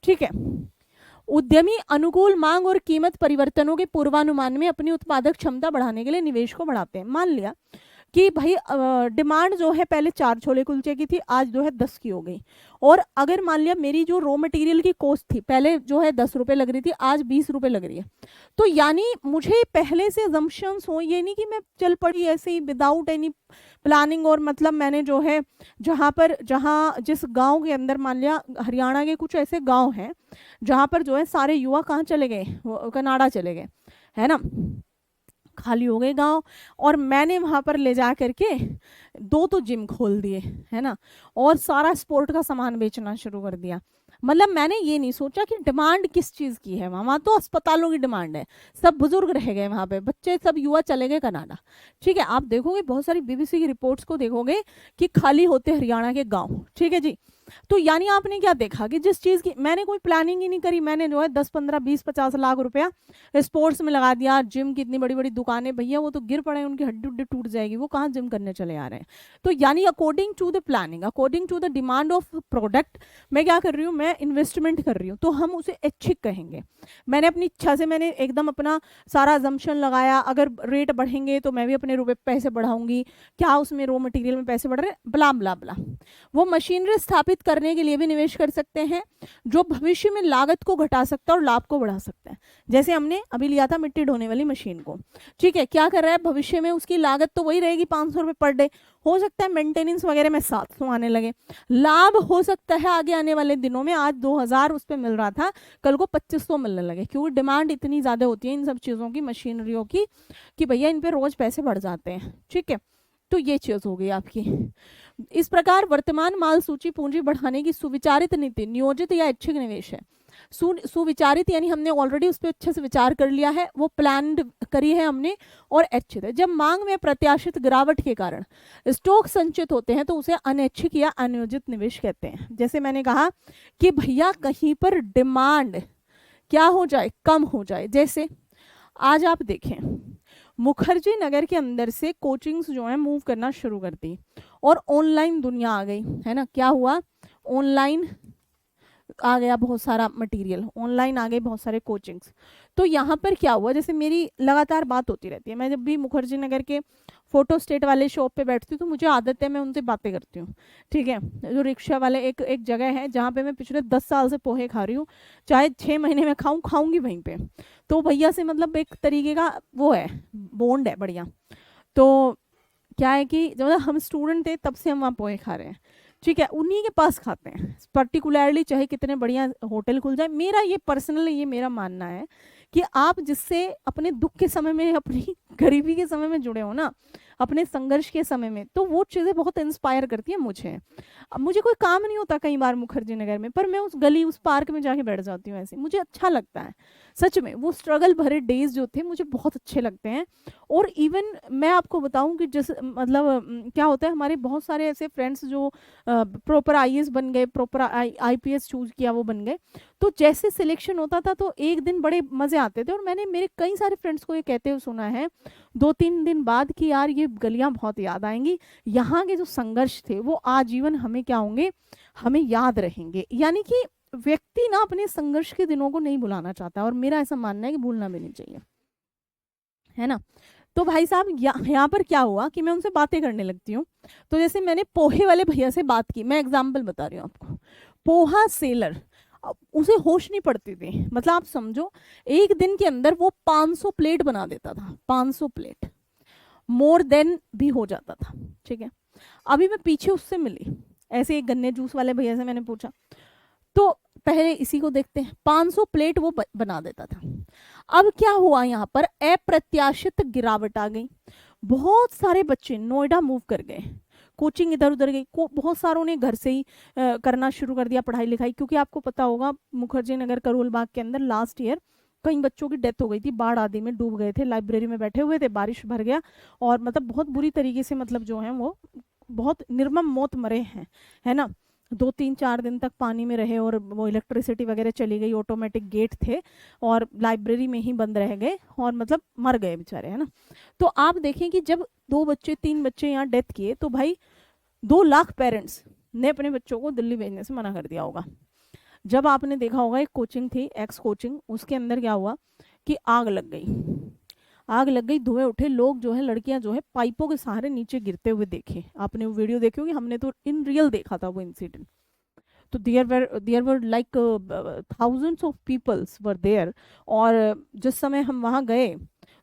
ठीक है। उद्यमी अनुकूल मांग और कीमत परिवर्तनों के पूर्वानुमान में अपनी उत्पादक क्षमता बढ़ाने के लिए निवेश को बढ़ाते हैं। मान लिया कि भाई डिमांड जो है पहले 4 छोले कुलचे की थी, आज जो है 10 की हो गई। और अगर मान लिया मेरी जो रॉ मटेरियल की कॉस्ट थी पहले जो है 10 रुपए लग रही थी, आज 20 रुपए लग रही है, तो यानी मुझे पहले से अजम्पशंस हो, ये नहीं कि मैं चल पड़ी ऐसे ही विदाउट एनी प्लानिंग। और मतलब मैंने जो है जहाँ जिस गांव के अंदर, मान लिया हरियाणा के कुछ ऐसे गांव हैं जहाँ पर जो है सारे युवा कहाँ चले गए? कनाडा चले गए, है ना, खाली हो गए गांव। और मैंने वहां पर ले जा करके 2 तो जिम खोल दिए, है ना, और सारा स्पोर्ट का सामान बेचना शुरू कर दिया। मतलब मैंने ये नहीं सोचा कि डिमांड किस चीज़ की है। वहाँ तो अस्पतालों की डिमांड है, सब बुजुर्ग रह गए वहाँ पे, बच्चे सब युवा चले गए कनाडा। ठीक है। आप देखोगे बहुत सारी बीबीसी की रिपोर्ट्स को देखोगे कि खाली होते हरियाणा के गाँव। ठीक है जी। तो यानी आपने क्या देखा कि जिस चीज़ की मैंने कोई प्लानिंग ही नहीं करी, मैंने जो है 10 15 20 50 लाख रुपया स्पोर्ट्स में लगा दिया। जिम की इतनी बड़ी बड़ी दुकानें, भैया वो तो गिर पड़े, उनकी हड्डी उड्डी टूट जाएगी, वो कहाँ जिम करने चले आ रहे हैं। तो यानी according to the planning, according to the demand of product, मैं क्या कर रही हूँ? मैं इन्वेस्टमेंट कर रही हूँ, तो हम उसे ऐच्छिक कहेंगे। मैंने अपनी इच्छा से मैंने एकदम अपना सारा अजम्पशन लगाया, अगर रेट बढ़ेंगे तो मैं भी अपने रुपए पैसे बढ़ाऊंगी, क्या उसमें रॉ मटेरियल में पैसे बढ़ रहे हैं, ब्ला ब्ला ब्ला। वो मशीनरी स्थापित करने के लिए भी निवेश कर सकते हैं जो भविष्य में लागत को घटा सकता है और लाभ को बढ़ा सकता है। जैसे हमने अभी लिया था मिट्टी ढोने वाली मशीन को, ठीक है, क्या कर रहा है? भविष्य में उसकी लागत तो वही रहेगी 500 रुपये पर डे, हो सकता है मेंटेनेंस वगैरह में 700 आने लगे। लाभ हो सकता है आगे आने वाले दिनों में, आज 2000 उस पर मिल रहा था, कल को 2500 मिलने लगे, क्योंकि डिमांड इतनी ज़्यादा होती है इन सब चीज़ों की, मशीनरियों की, कि भैया इन पर रोज़ पैसे बढ़ जाते हैं। ठीक है। तो ये चीज़ हो गई आपकी। इस प्रकार वर्तमान माल सूची पूंजी बढ़ाने की सुविचारित नीति नियोजित या ऐच्छिक निवेश है। सुविचारित यानी हमने ऑलरेडी उस पर अच्छे से विचार कर लिया है, वो प्लान करी है हमने, और ऐच्छिक है। जब मांग में प्रत्याशित गिरावट के कारण स्टॉक संचित होते हैं तो उसे अनैच्छिक या अनियोजित निवेश कहते हैं। जैसे मैंने कहा कि भैया कहीं पर डिमांड क्या हो जाए? कम हो जाए। जैसे आज आप देखें मुखर्जी नगर के अंदर से कोचिंग्स जो है मूव करना शुरू कर दी और ऑनलाइन दुनिया आ गई, है ना। क्या हुआ? ऑनलाइन आ गया बहुत सारा मटेरियल, ऑनलाइन आ गए बहुत सारे कोचिंग्स। तो यहाँ पर क्या हुआ? जैसे मेरी लगातार बात होती रहती है, मैं जब भी मुखर्जी नगर के फोटो स्टेट वाले शॉप पे बैठती हूँ तो मुझे आदत है मैं उनसे बातें करती हूँ। ठीक है। जो रिक्शा वाले एक जगह है जहाँ पे मैं पिछले 10 साल से पोहे खा रही हूँ, चाहे 6 महीने में खाऊंगी वहीं पे। तो भैया से मतलब एक तरीके का वो है, बॉन्ड है बढ़िया। तो क्या है कि जब हम स्टूडेंट थे तब से हम वहाँ पोहे खा रहे हैं। ठीक है। उन्हीं के पास खाते हैं पर्टिकुलरली, चाहे कितने बढ़िया होटल खुल जाए। मेरा ये पर्सनली ये मेरा मानना है कि आप जिससे अपने दुख के समय में, अपनी गरीबी के समय में जुड़े हो ना, अपने संघर्ष के समय में, तो वो चीज़ें बहुत इंस्पायर करती है मुझे। अब मुझे कोई काम नहीं होता कई बार मुखर्जी नगर में, पर मैं उस गली उस पार्क में जाके बैठ जाती हूँ, ऐसे मुझे अच्छा लगता है। सच में वो स्ट्रगल भरे डेज जो थे मुझे बहुत अच्छे लगते हैं। और इवन मैं आपको बताऊं कि जिस मतलब क्या होता है, हमारे बहुत सारे ऐसे फ्रेंड्स जो प्रॉपर आईएएस बन गए, प्रॉपर आईपीएस चूज किया वो बन गए, तो जैसे सिलेक्शन होता था तो एक दिन बड़े मजे आते थे। और मैंने मेरे कई सारे फ्रेंड्स को ये कहते हुए सुना है 2-3 दिन बाद कि यार ये ये गलियां बहुत याद आएंगी, यहाँ के जो संघर्ष थे वो आजीवन हमें क्या होंगे, हमें याद रहेंगे। यानी कि व्यक्ति ना अपने संघर्ष के दिनों को नहीं भुलाना चाहता, और मेरा ऐसा मानना है कि भूलना भी नहीं चाहिए, है ना। तो भाई साहब यहाँ पर क्या हुआ कि मैं उनसे बातें करने लगती हूँ। तो जैसे मैंने पोहे वाले भैया से बात की, मैं एग्जाम्पल बता रही हूँ आपको, पोहा सेलर, उसे होश नहीं पड़ती थी, मतलब आप समझो एक दिन के अंदर वो 500 प्लेट बना देता था, 500 प्लेट, मोर देन भी हो जाता था, ठीक है। अभी मैं पीछे उससे मिली, ऐसे एक गन्ने जूस वाले भैया से मैंने पूछा, तो पहले इसी को देखते हैं, 500 प्लेट वो बना देता था। अब क्या हुआ, यहाँ पर अप्रत्याशित गिरावट आ गई, बहुत सारे बच्चे नोएडा मूव कर गए, कोचिंग इधर उधर गई, बहुत सारों ने घर से ही करना शुरू कर दिया पढ़ाई लिखाई, क्योंकि आपको पता होगा मुखर्जी नगर करोल बाग के अंदर लास्ट ईयर कई बच्चों की डेथ हो गई थी, बाढ़ आदि में डूब गए थे, लाइब्रेरी में बैठे हुए थे, बारिश भर गया और मतलब बहुत बुरी तरीके से, मतलब जो है वो बहुत निर्मम मौत मरे हैं, है ना। 2-3-4 दिन तक पानी में रहे और वो इलेक्ट्रिसिटी वगैरह चली गई, ऑटोमेटिक गेट थे और लाइब्रेरी में ही बंद रह गए और मतलब मर गए बेचारे, है ना। तो आप देखें कि जब 2-3 बच्चे यहाँ डेथ किए, तो भाई 2 लाख पेरेंट्स ने अपने बच्चों को दिल्ली भेजने से मना कर दिया होगा। जब आपने देखा होगा एक कोचिंग थी एक्स कोचिंग, उसके अंदर क्या हुआ कि आग लग गई, आग लग गई, धुएं उठे, लोग जो है, लड़कियां जो है पाइपों के सहारे नीचे गिरते हुए देखे, आपने वो वीडियो देखी होगी, हमने तो इन रियल देखा था वो इंसिडेंट। तो there were like thousands of peoples were there. और जिस समय हम वहाँ गए,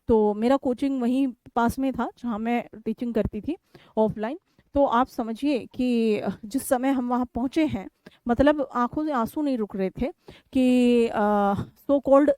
तो मेरा कोचिंग वहीं पास में था जहाँ मैं टीचिंग करती थी ऑफलाइन। तो आप समझिए कि जिस समय हम वहाँ पहुँचे हैं, मतलब आंखों से आंसू नहीं रुक रहे थे कि सो कॉल्ड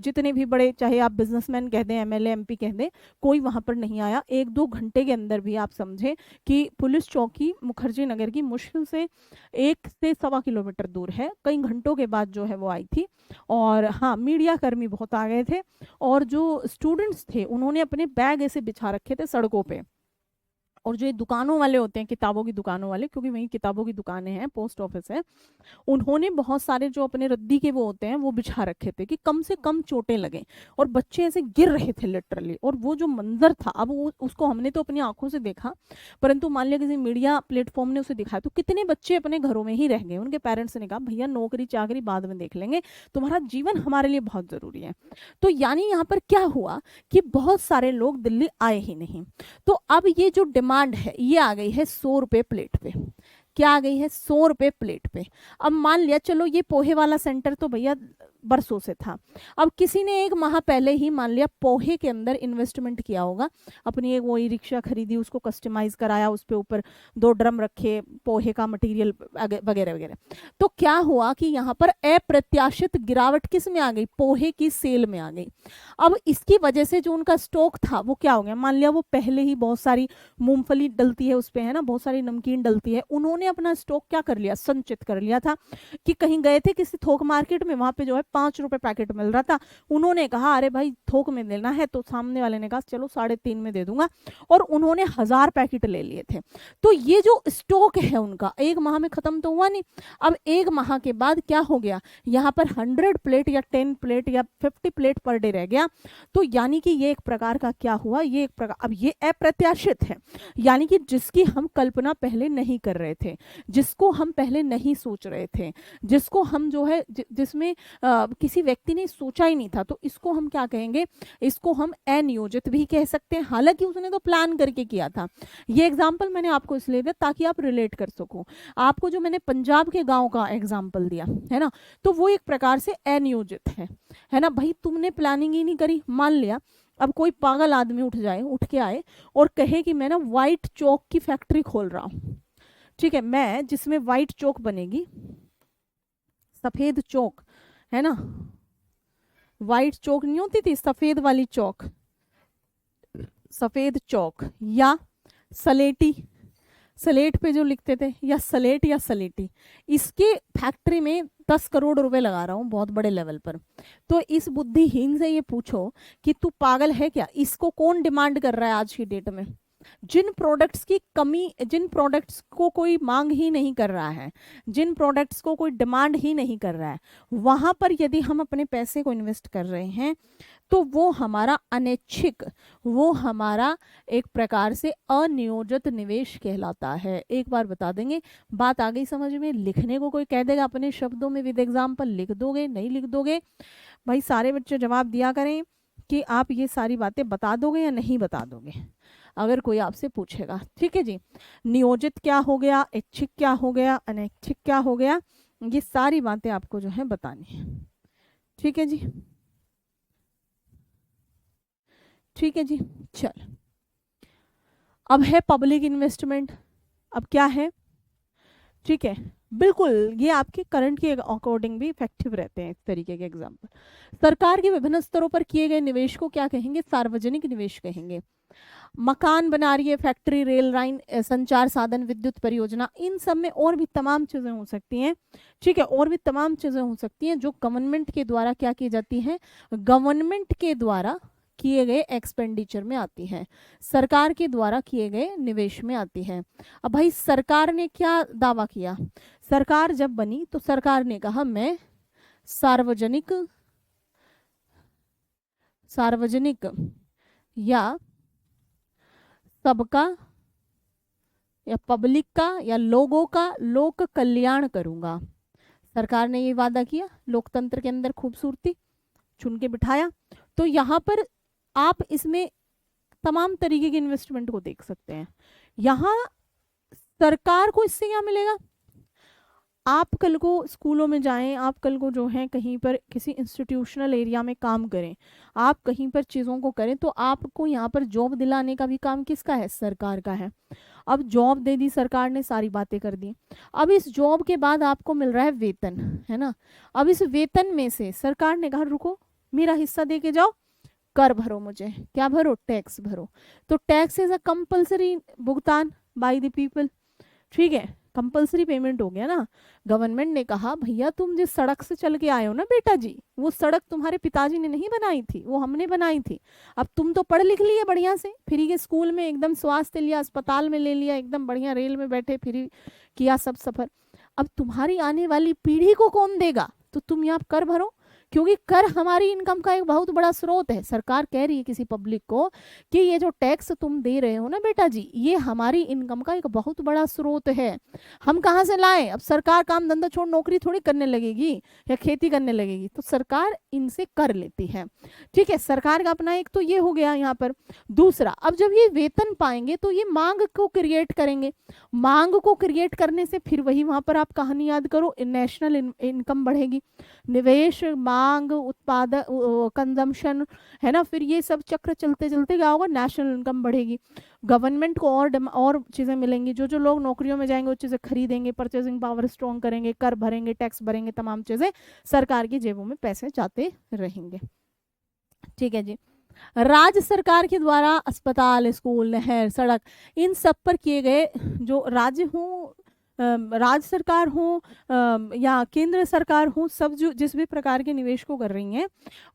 जितने भी बड़े, चाहे आप बिजनेसमैन कह दें, एमएलए एमपी कह दें, कोई वहाँ पर नहीं आया। 1-2 घंटे के अंदर भी आप समझें कि पुलिस चौकी मुखर्जी नगर की मुश्किल से 1 से 1.25 किलोमीटर दूर है, कई घंटों के बाद जो है वो आई थी। और हाँ, मीडिया कर्मी बहुत आ गए थे, और जो स्टूडेंट्स थे उन्होंने अपने बैग ऐसे बिछा रखे थे सड़कों पे। और जो ये दुकानों वाले होते हैं, किताबों की दुकानों वाले, क्योंकि वहीं किताबों की दुकानें हैं, पोस्ट ऑफिस है, उन्होंने बहुत सारे जो अपने रद्दी के वो होते हैं वो बिछा रखे थे कि कम से कम चोटें लगें। और बच्चे ऐसे गिर रहे थे लिटरली, और वो जो मंजर था, अब वो उसको हमने तो अपनी आंखों से देखा, परंतु मान लिया किसी मीडिया प्लेटफॉर्म ने उसे दिखाया, तो कितने बच्चे अपने घरों में ही रह गए। उनके पेरेंट्स ने कहा भैया नौकरी चाकरी बाद में देख लेंगे, तुम्हारा जीवन हमारे लिए बहुत जरूरी है। तो यानी यहाँ पर क्या हुआ कि बहुत सारे लोग दिल्ली आए ही नहीं। तो अब ये जो डिमांड है ये आ गई है 100 रुपये प्लेट पे। क्या आ गई है? 100 रुपये प्लेट पे। अब मान लिया चलो ये पोहे वाला सेंटर तो भैया बरसों से था, अब किसी ने 1 माह पहले ही मान लिया पोहे के अंदर इन्वेस्टमेंट किया होगा, अपनी एक वही रिक्शा खरीदी, उसको कस्टमाइज कराया, उस पे ऊपर 2 ड्रम रखे पोहे का मटेरियल वगैरह वगैरह। तो क्या हुआ कि यहाँ पर अप्रत्याशित गिरावट किस में आ गई? पोहे की सेल में आ गई। अब इसकी वजह से जो उनका स्टॉक था वो क्या हो गया, मान लिया वो पहले ही बहुत सारी मूंगफली डलती है उस पे, है ना, बहुत सारी नमकीन डलती है, उन्होंने अपना स्टॉक क्या कर लिया, संचित कर लिया था। कि कहीं गए थे किसी थोक मार्केट में, वहां पे जो है 5 रुपए पैकेट मिल रहा था, उन्होंने कहा अरे भाई थोक में लेना है, तो सामने वाले ने कहा चलो 3.5 में दे दूंगा, और उन्होंने 1000 पैकेट ले लिए थे। तो ये जो स्टॉक है उनका 1 माह में खत्म तो हुआ नहीं। अब 1 माह के बाद क्या हो गया, यहाँ पर 100 प्लेट या 10 प्लेट या 50 प्लेट पर डे रह गया। तो यानी कि ये एक प्रकार का क्या हुआ, ये एक प्रकार, अब ये अप्रत्याशित है, यानी कि जिसकी हम कल्पना पहले नहीं कर रहे थे, जिसको हम पहले नहीं सोच रहे थे, जिसको हम जो है जिसमें किसी व्यक्ति ने सोचा ही नहीं था, तो इसको हम क्या कहेंगे, इसको हम अनियोजित भी कह सकते हैं। हालांकि उसने तो प्लान करके किया था। ये एग्जाम्पल मैंने आपको इसलिए दिया ताकि आप रिलेट कर सको। आपको जो मैंने पंजाब के गांव का एग्जाम्पल दिया है ना, तो वो एक प्रकार से अनियोजित है ना भाई, तुमने प्लानिंग ही नहीं करी। मान लिया अब कोई पागल आदमी उठ के आए और कहे कि मैं ना व्हाइट चौक की फैक्ट्री खोल रहा हूं, ठीक है, मैं जिसमें व्हाइट चौक बनेगी, सफेद चौक, है ना, व्हाइट चौक नहीं होती थी, सफेद वाली चौक, सफेद चौक या सलेटी, सलेट पे जो लिखते थे, या सलेट या सलेटी, इसके फैक्ट्री में 10 करोड़ रुपए लगा रहा हूँ बहुत बड़े लेवल पर। तो इस बुद्धिहीन से ये पूछो कि तू पागल है क्या, इसको कौन डिमांड कर रहा है आज की डेट में? जिन प्रोडक्ट्स की कमी, जिन प्रोडक्ट्स को कोई मांग ही नहीं कर रहा है, जिन प्रोडक्ट्स को कोई डिमांड ही नहीं कर रहा है, वहां पर यदि हम अपने पैसे को इन्वेस्ट कर रहे हैं तो वो हमारा अनैच्छिक, वो हमारा एक प्रकार से अनियोजित निवेश कहलाता है। एक बार बता देंगे, बात आ गई समझ में? लिखने को कोई कह देगा अपने शब्दों में विद एग्जाम्पल, लिख दोगे? नहीं लिख दोगे? भाई सारे बच्चे जवाब दिया करें कि आप ये सारी बातें बता दोगे या नहीं बता दोगे, अगर कोई आपसे पूछेगा। ठीक है जी। नियोजित क्या हो गया, ऐच्छिक क्या हो गया, अनैच्छिक क्या हो गया, ये सारी बातें आपको जो है बतानी है। ठीक है जी, ठीक है जी। चल, अब है पब्लिक इन्वेस्टमेंट। अब क्या है? ठीक है, बिल्कुल ये आपके करंट के अकॉर्डिंग भी इफेक्टिव रहते हैं इस तरीके के एग्जाम्पल। सरकार के विभिन्न स्तरों पर किए गए निवेश को क्या कहेंगे? सार्वजनिक निवेश कहेंगे। मकान बना रही है, फैक्ट्री, रेल लाइन, संचार साधन, विद्युत परियोजना, इन सब में और भी तमाम चीजें हो सकती हैं। ठीक है, और भी तमाम चीजें हो सकती हैं जो गवर्नमेंट के द्वारा क्या की जाती है, गवर्नमेंट के द्वारा किए गए एक्सपेंडिचर में आती है, सरकार के द्वारा किए गए निवेश में आती है। अब भाई सरकार ने क्या दावा किया? सरकार जब बनी तो सरकार ने कहा मैं सार्वजनिक, सार्वजनिक या सबका या पब्लिक का या लोगों का लोक कल्याण करूंगा। सरकार ने ये वादा किया, लोकतंत्र के अंदर खूबसूरती चुन के बिठाया। तो यहाँ पर आप इसमें तमाम तरीके के इन्वेस्टमेंट को देख सकते हैं। यहाँ सरकार को इससे क्या मिलेगा? आप कल को स्कूलों में जाएं, आप कल को जो है कहीं पर किसी इंस्टीट्यूशनल एरिया में काम करें, आप कहीं पर चीज़ों को करें, तो आपको यहाँ पर जॉब दिलाने का भी काम किसका है? सरकार का है। अब जॉब दे दी सरकार ने, सारी बातें कर दी। अब इस जॉब के बाद आपको मिल रहा है वेतन, है ना? अब इस वेतन में से सरकार ने कहा रुको, मेरा हिस्सा दे के जाओ, कर भरो, मुझे क्या भरो? टैक्स भरो। तो टैक्स इज अ कंपल्सरी भुगतान बाय द पीपल। ठीक है, कंपल्सरी पेमेंट हो गया ना। गवर्नमेंट ने कहा भैया तुम जिस सड़क से चल के आए हो ना बेटा जी, वो सड़क तुम्हारे पिताजी ने नहीं बनाई थी, वो हमने बनाई थी। अब तुम तो पढ़ लिख लिए बढ़िया से, फ्री के स्कूल में एकदम स्वास्थ्य लिया, अस्पताल में ले लिया, एकदम बढ़िया रेल में बैठे, फ्री किया सब सफर। अब तुम्हारी आने वाली पीढ़ी को कौन देगा? तो तुम यहाँ कर भरो, क्योंकि कर हमारी इनकम का एक बहुत बड़ा स्रोत है। सरकार कह रही है किसी पब्लिक को कि ये जो टैक्स तुम दे रहे हो ना बेटा जी, ये हमारी इनकम का एक बहुत बड़ा स्रोत है। हम कहाँ से लाएं? अब सरकार काम धंधा छोड़ नौकरी थोड़ी करने लगेगी या खेती करने लगेगी, तो सरकार इनसे कर लेती है। ठीक है, सरकार का अपना एक तो ये हो गया यहाँ पर। दूसरा, अब जब ये वेतन पाएंगे तो ये मांग को क्रिएट करेंगे। मांग को क्रिएट करने से फिर वही वहां पर आप कहानी याद करो, नेशनल इनकम बढ़ेगी। निवेश, मांग, उत्पादन, कंजम्पशन, है ना? फिर ये सब चक्र चलते चलते क्या होगा? नेशनल इनकम बढ़ेगी। गवर्नमेंट को और चीज़ें मिलेंगी। जो जो लोग नौकरियों में जाएंगे वो चीज़ें खरीदेंगे, परचेजिंग पावर स्ट्रॉन्ग करेंगे, कर भरेंगे, टैक्स भरेंगे, तमाम चीज़ें सरकार की जेबों में पैसे जाते रहेंगे। ठीक है जी। राज्य सरकार के द्वारा अस्पताल, स्कूल, नहर, सड़क, इन सब पर किए गए, जो राज्य हो, राज्य सरकार हो या केंद्र सरकार हो, सब जो जिस भी प्रकार के निवेश को कर रही हैं,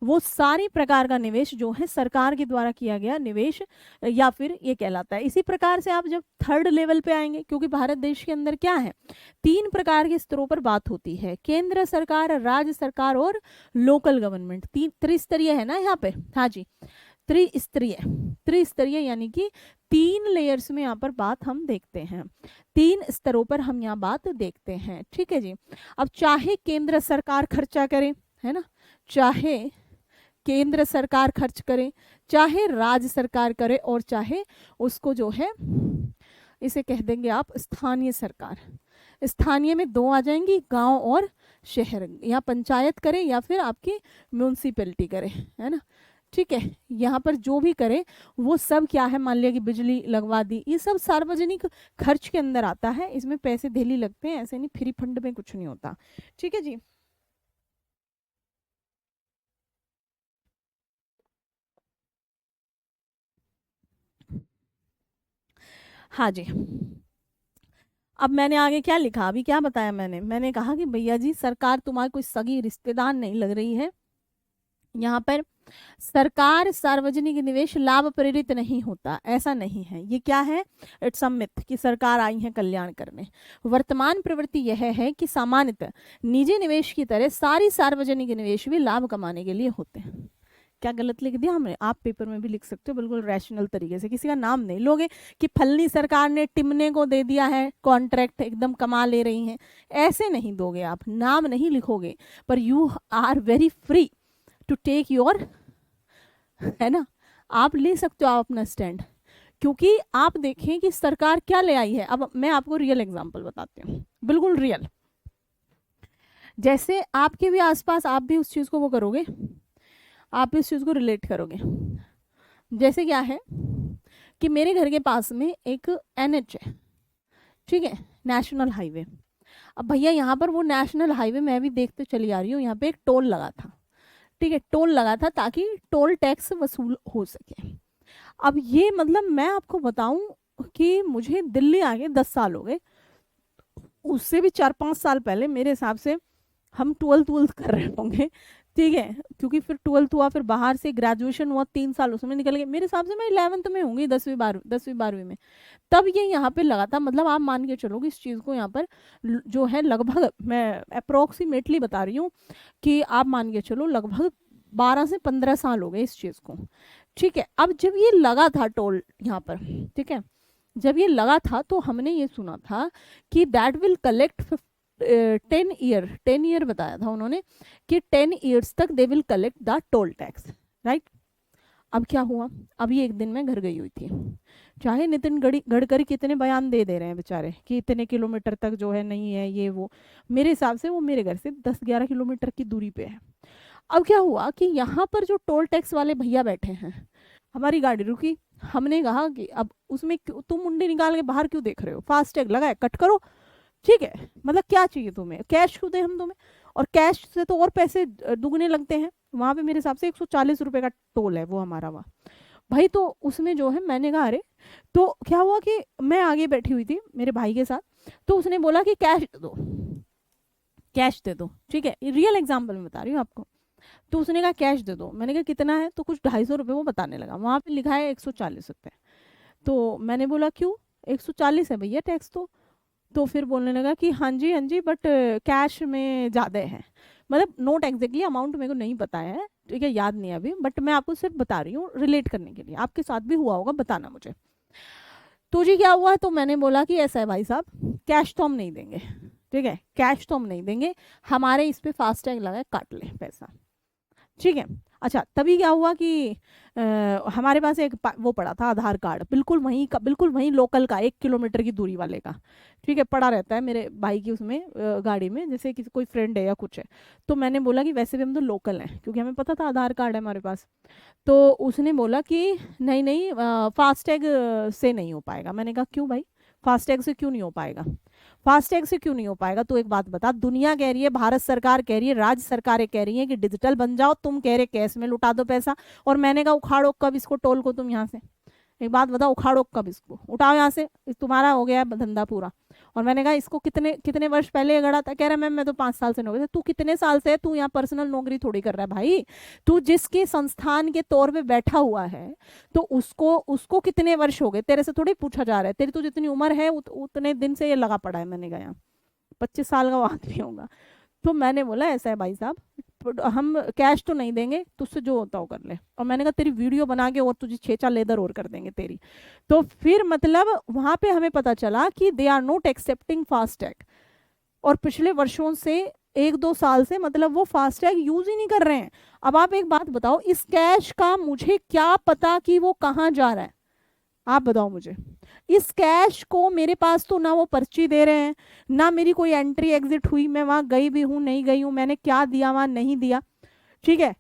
वो सारी प्रकार का निवेश जो है सरकार के द्वारा किया गया निवेश या फिर ये कहलाता है। इसी प्रकार से आप जब थर्ड लेवल पे आएंगे, क्योंकि भारत देश के अंदर क्या है, 3 प्रकार के स्तरों पर बात होती है, केंद्र सरकार, राज्य सरकार और लोकल गवर्नमेंट। त्रिस्तरीय है ना यहाँ पे? हाँ जी, त्रिस्तरीय। त्रिस्तरीय यानी कि 3 लेयर्स में यहाँ पर बात हम देखते हैं, 3 स्तरों पर हम यहाँ बात देखते हैं। ठीक है जी। अब चाहे केंद्र सरकार खर्चा करे, है ना, चाहे केंद्र सरकार खर्च करे, चाहे राज्य सरकार करे, और चाहे उसको जो है इसे कह देंगे आप स्थानीय सरकार। स्थानीय में 2 आ जाएंगी, गांव और शहर, या पंचायत करे या फिर आपकी म्यूनसिपैलिटी करे, है ना? ठीक है, यहाँ पर जो भी करे वो सब क्या है, मान लिया कि बिजली लगवा दी, ये सब सार्वजनिक खर्च के अंदर आता है। इसमें पैसे धेली लगते हैं, ऐसे नहीं, फ्री फंड में कुछ नहीं होता। ठीक है जी। हाँ जी। अब मैंने आगे क्या लिखा, अभी क्या बताया मैंने कहा कि भैया जी सरकार तुम्हारी कोई सगी रिश्तेदार नहीं लग रही है, यहाँ पर सरकार सार्वजनिक निवेश लाभ प्रेरित नहीं होता, ऐसा नहीं है। ये क्या है? इट्स अ मिथ कि सरकार आई है कल्याण करने। वर्तमान प्रवृत्ति यह है कि सामान्यतः निजी निवेश की तरह सारी सार्वजनिक निवेश भी लाभ कमाने के लिए होते हैं। क्या गलत लिख दिया हमने? आप पेपर में भी लिख सकते हो बिल्कुल रैशनल तरीके से, किसी का नाम नहीं लोगे कि फलनी सरकार ने टिमने को दे दिया है कॉन्ट्रैक्ट, एकदम कमा ले रही हैं, ऐसे नहीं दोगे आप, नाम नहीं लिखोगे। पर you are very free to take your, है ना, आप ले सकते हो आप अपना स्टैंड। क्योंकि आप देखें कि सरकार क्या ले आई है। अब मैं आपको रियल एग्जांपल बताती हूँ, बिल्कुल रियल, जैसे आपके भी आसपास आप भी उस चीज़ को वो करोगे, आप भी उस चीज़ को रिलेट करोगे। जैसे क्या है कि मेरे घर के पास में एक NH है, ठीक है, नेशनल हाईवे। अब भैया यहाँ पर वो नेशनल हाईवे मैं भी देखते चली आ रही हूँ, यहाँ पे एक टोल लगा था, ठीक है, टोल लगा था ताकि टोल टैक्स वसूल हो सके। अब ये मतलब मैं आपको बताऊं कि मुझे दिल्ली आके 10 साल हो गए, उससे भी 4-5 साल पहले मेरे हिसाब से हम 12th कर रहे होंगे, ठीक है, क्योंकि फिर 12th हुआ, फिर बाहर से ग्रेजुएशन हुआ, 3 साल उसमें निकल गए। मेरे हिसाब से मैं 11th में होंगी, 10वीं 12वीं में, तब ये यहाँ पे लगा था। मतलब आप मान के चलो कि इस चीज़ को यहाँ पर जो है लगभग, मैं अप्रोक्सीमेटली बता रही हूँ कि आप मान के चलो लगभग 12 से 15 साल हो गए इस चीज़ को, ठीक है। अब जब ये लगा था टोल यहाँ पर, ठीक है, जब ये लगा था तो हमने ये सुना था कि दैट विल कलेक्ट 10 ईयर बताया था उन्होंने कि 10 ईयर्स तक they will collect the toll tax, right. अब क्या हुआ? अभी एक दिन मैं घर गई हुई थी, चाहे नितिन गडकरी कितने बयान दे रहे हैं बेचारे कि इतने किलोमीटर तक जो है नहीं है ये वो, मेरे हिसाब से वो मेरे घर से 10-11 किलोमीटर की दूरी पे है। अब क्या हुआ कि यहाँ पर जो टोल टैक्स वाले भैया बैठे हैं, हमारी गाड़ी रुकी, हमने कहा कि अब उसमें तुम मुंडी निकाल के बाहर क्यों देख रहे हो, फास्टैग लगाए कट करो, ठीक है, मतलब क्या चाहिए तुम्हें, कैश क्यों दें हम तुम्हें, और कैश से तो और पैसे दुगने लगते हैं। वहाँ पे मेरे हिसाब से 140 रुपए का टोल है वो हमारा वहाँ, भाई। तो उसमें जो है मैंने कहा अरे, तो क्या हुआ कि मैं आगे बैठी हुई थी मेरे भाई के साथ, तो उसने बोला कि कैश दे दो, कैश दे दो, ठीक है, रियल एग्जाम्पल में बता रही हूँ आपको। तो उसने कहा कैश दे दो, मैंने कहा कितना है, तो कुछ 250 रुपये वो बताने लगा, वहाँ पे लिखा है 140 रुपये। तो मैंने बोला क्यों, 140 है भैया टैक्स तो फिर बोलने लगा कि हाँ जी बट कैश में ज़्यादा है, मतलब नोट एग्जैक्टली अमाउंट मेरे को नहीं पता है, ठीक है, याद नहीं है अभी, बट मैं आपको सिर्फ बता रही हूँ रिलेट करने के लिए, आपके साथ भी हुआ होगा, बताना मुझे। तो जी क्या हुआ, तो मैंने बोला कि ऐसा है भाई साहब, कैश तो हम नहीं देंगे, ठीक है, कैश तो हम नहीं देंगे, हमारे इस पे फास्टैग लगा, काट ले पैसा, ठीक है। अच्छा, तभी क्या हुआ कि हमारे पास एक वो पड़ा था आधार कार्ड, बिल्कुल वहीं का, बिल्कुल वहीं लोकल का, 1 किलोमीटर की दूरी वाले का, ठीक है, पड़ा रहता है मेरे भाई की उसमें गाड़ी में, जैसे किसी कोई फ्रेंड है या कुछ है। तो मैंने बोला कि वैसे भी हम तो लोकल हैं, क्योंकि हमें पता था आधार कार्ड है हमारे पास। तो उसने बोला कि नहीं नहीं, फास्टैग से नहीं हो पाएगा। मैंने कहा क्यों भाई, फास्टैग से क्यों नहीं हो पाएगा, फास्टैग से क्यों नहीं हो पाएगा? तो एक बात बता, दुनिया कह रही है, भारत सरकार कह रही है, राज्य सरकारें कह रही हैं कि डिजिटल बन जाओ, तुम कह रहे कैश में लुटा दो पैसा, और मैंने कहा उखाड़ो कब इसको टोल को तुम यहाँ से, एक बात बताओ, उखाड़ो कब इसको, उठाओ यहाँ से, तुम्हारा हो गया है धंधा पूरा। और मैंने कहा इसको कितने कितने वर्ष पहले ये गड़ा था, कह रहा मैम मैं तो 5 साल से नौकरी, तू कितने साल से है, तू यहाँ पर्सनल नौकरी थोड़ी कर रहा है भाई, तू जिसके संस्थान के तौर पे बैठा हुआ है, तो उसको उसको कितने वर्ष हो गए, तेरे से थोड़ी पूछा जा रहा है, तेरी तो जितनी उम्र है उतने दिन से ये लगा पड़ा है। मैंने कहा 25 साल का वो आदमी होगा। तो मैंने बोला ऐसा है भाई साहब, हम कैश तो नहीं देंगे, तुझसे जो होता हो कर ले, और मैंने कहा तेरी वीडियो बना के और तुझे 6 लेदर और कर देंगे तेरी। तो फिर मतलब वहां पे हमें पता चला कि they are not accepting FASTag, और पिछले वर्षों से 1-2 साल से मतलब वो फास्टैग यूज ही नहीं कर रहे हैं। अब आप एक बात बताओ, इस कैश का मुझे क्या पता कि वो कहाँ जा रहा है, आप बताओ मुझे। इस कैश को मेरे पास तो ना वो पर्ची दे रहे हैं, ना मेरी कोई एंट्री एग्जिट हुई, मैं वहां गई भी हूं नहीं गई हूं, मैंने क्या दिया वहां नहीं दिया, ठीक है,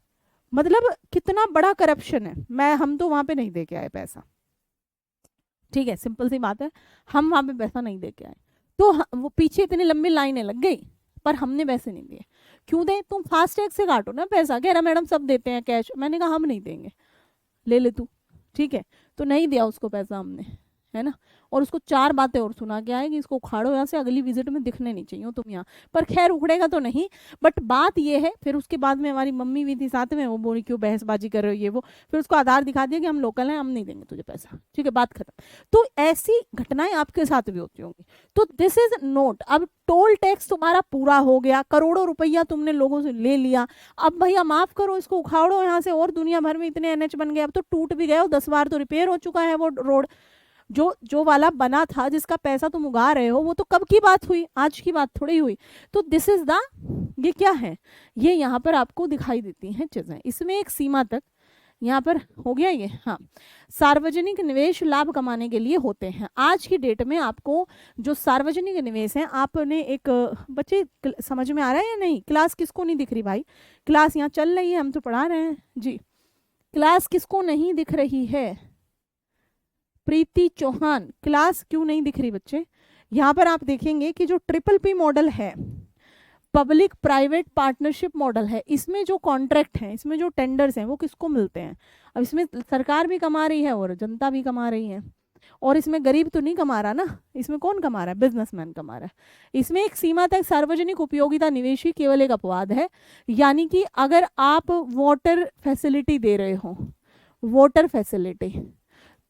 मतलब कितना बड़ा करप्शन है। हम तो वहां पे नहीं दे के आए पैसा, ठीक है, सिंपल सी बात है, हम वहां पे पैसा नहीं दे के आए। तो वो पीछे इतनी लंबी लाइनें लग गई, पर हमने पैसे नहीं दिए। क्यों दे, तुम फास्टैग से काटो ना पैसा, कह रहा मैडम सब देते हैं कैश, मैंने कहा हम नहीं देंगे, ले ले तू, ठीक है। तो नहीं दिया उसको पैसा हमने, है ना, और उसको 4 बातें और सुना के आए कि इसको उखाड़ो यहाँ से, अगली विजिट में दिखने नहीं चाहिए तुम यहाँ। पर खैर उखड़ेगा तो नहीं, बट बात ये है, फिर उसके बाद में हमारी मम्मी भी थी साथ में, वो बोली क्यों बहसबाजी कर रहे हो ये वो, फिर उसको आधार दिखा दिया कि हम लोकल हैं, हम नहीं देंगे तुझे पैसा, ठीक है, बात खत्म। तो ऐसी घटनाएं आपके साथ भी होती होंगी। तो दिस इज नोट। अब टोल टैक्स तुम्हारा पूरा हो गया, करोड़ों रुपया तुमने लोगों से ले लिया, अब भैया माफ करो इसको उखाड़ो यहाँ से, और दुनिया भर में इतने NH बन गए, अब तो टूट भी गए, 10 बार तो रिपेयर हो चुका है वो रोड, जो जो वाला बना था, जिसका पैसा तुम उगा रहे हो, वो तो कब की बात हुई, आज की बात थोड़ी हुई। तो दिस इज द, ये क्या है, ये यहाँ पर आपको दिखाई देती हैं चीजें, इसमें एक सीमा तक यहाँ पर हो गया ये। हाँ, सार्वजनिक निवेश लाभ कमाने के लिए होते हैं। आज की डेट में आपको जो सार्वजनिक निवेश है, आपने एक, बच्चे समझ में आ रहा है या नहीं, क्लास किसको नहीं दिख रही भाई, क्लास यहाँ चल रही है, हम तो पढ़ा रहे हैं जी, क्लास किसको नहीं दिख रही है, प्रीति चौहान, क्लास क्यों नहीं दिख रही बच्चे। यहाँ पर आप देखेंगे कि जो PPP मॉडल है, पब्लिक प्राइवेट पार्टनरशिप मॉडल है, इसमें जो कॉन्ट्रैक्ट हैं, इसमें जो टेंडर्स हैं, वो किसको मिलते हैं। अब इसमें सरकार भी कमा रही है और जनता भी कमा रही है, और इसमें गरीब तो नहीं कमा रहा ना, इसमें कौन कमा रहा है, बिजनेसमैन कमा रहा है। इसमें एक सीमा तक सार्वजनिक उपयोगिता निवेश ही केवल एक अपवाद है, यानी कि अगर आप वाटर फैसिलिटी दे रहे हो, वाटर फैसिलिटी,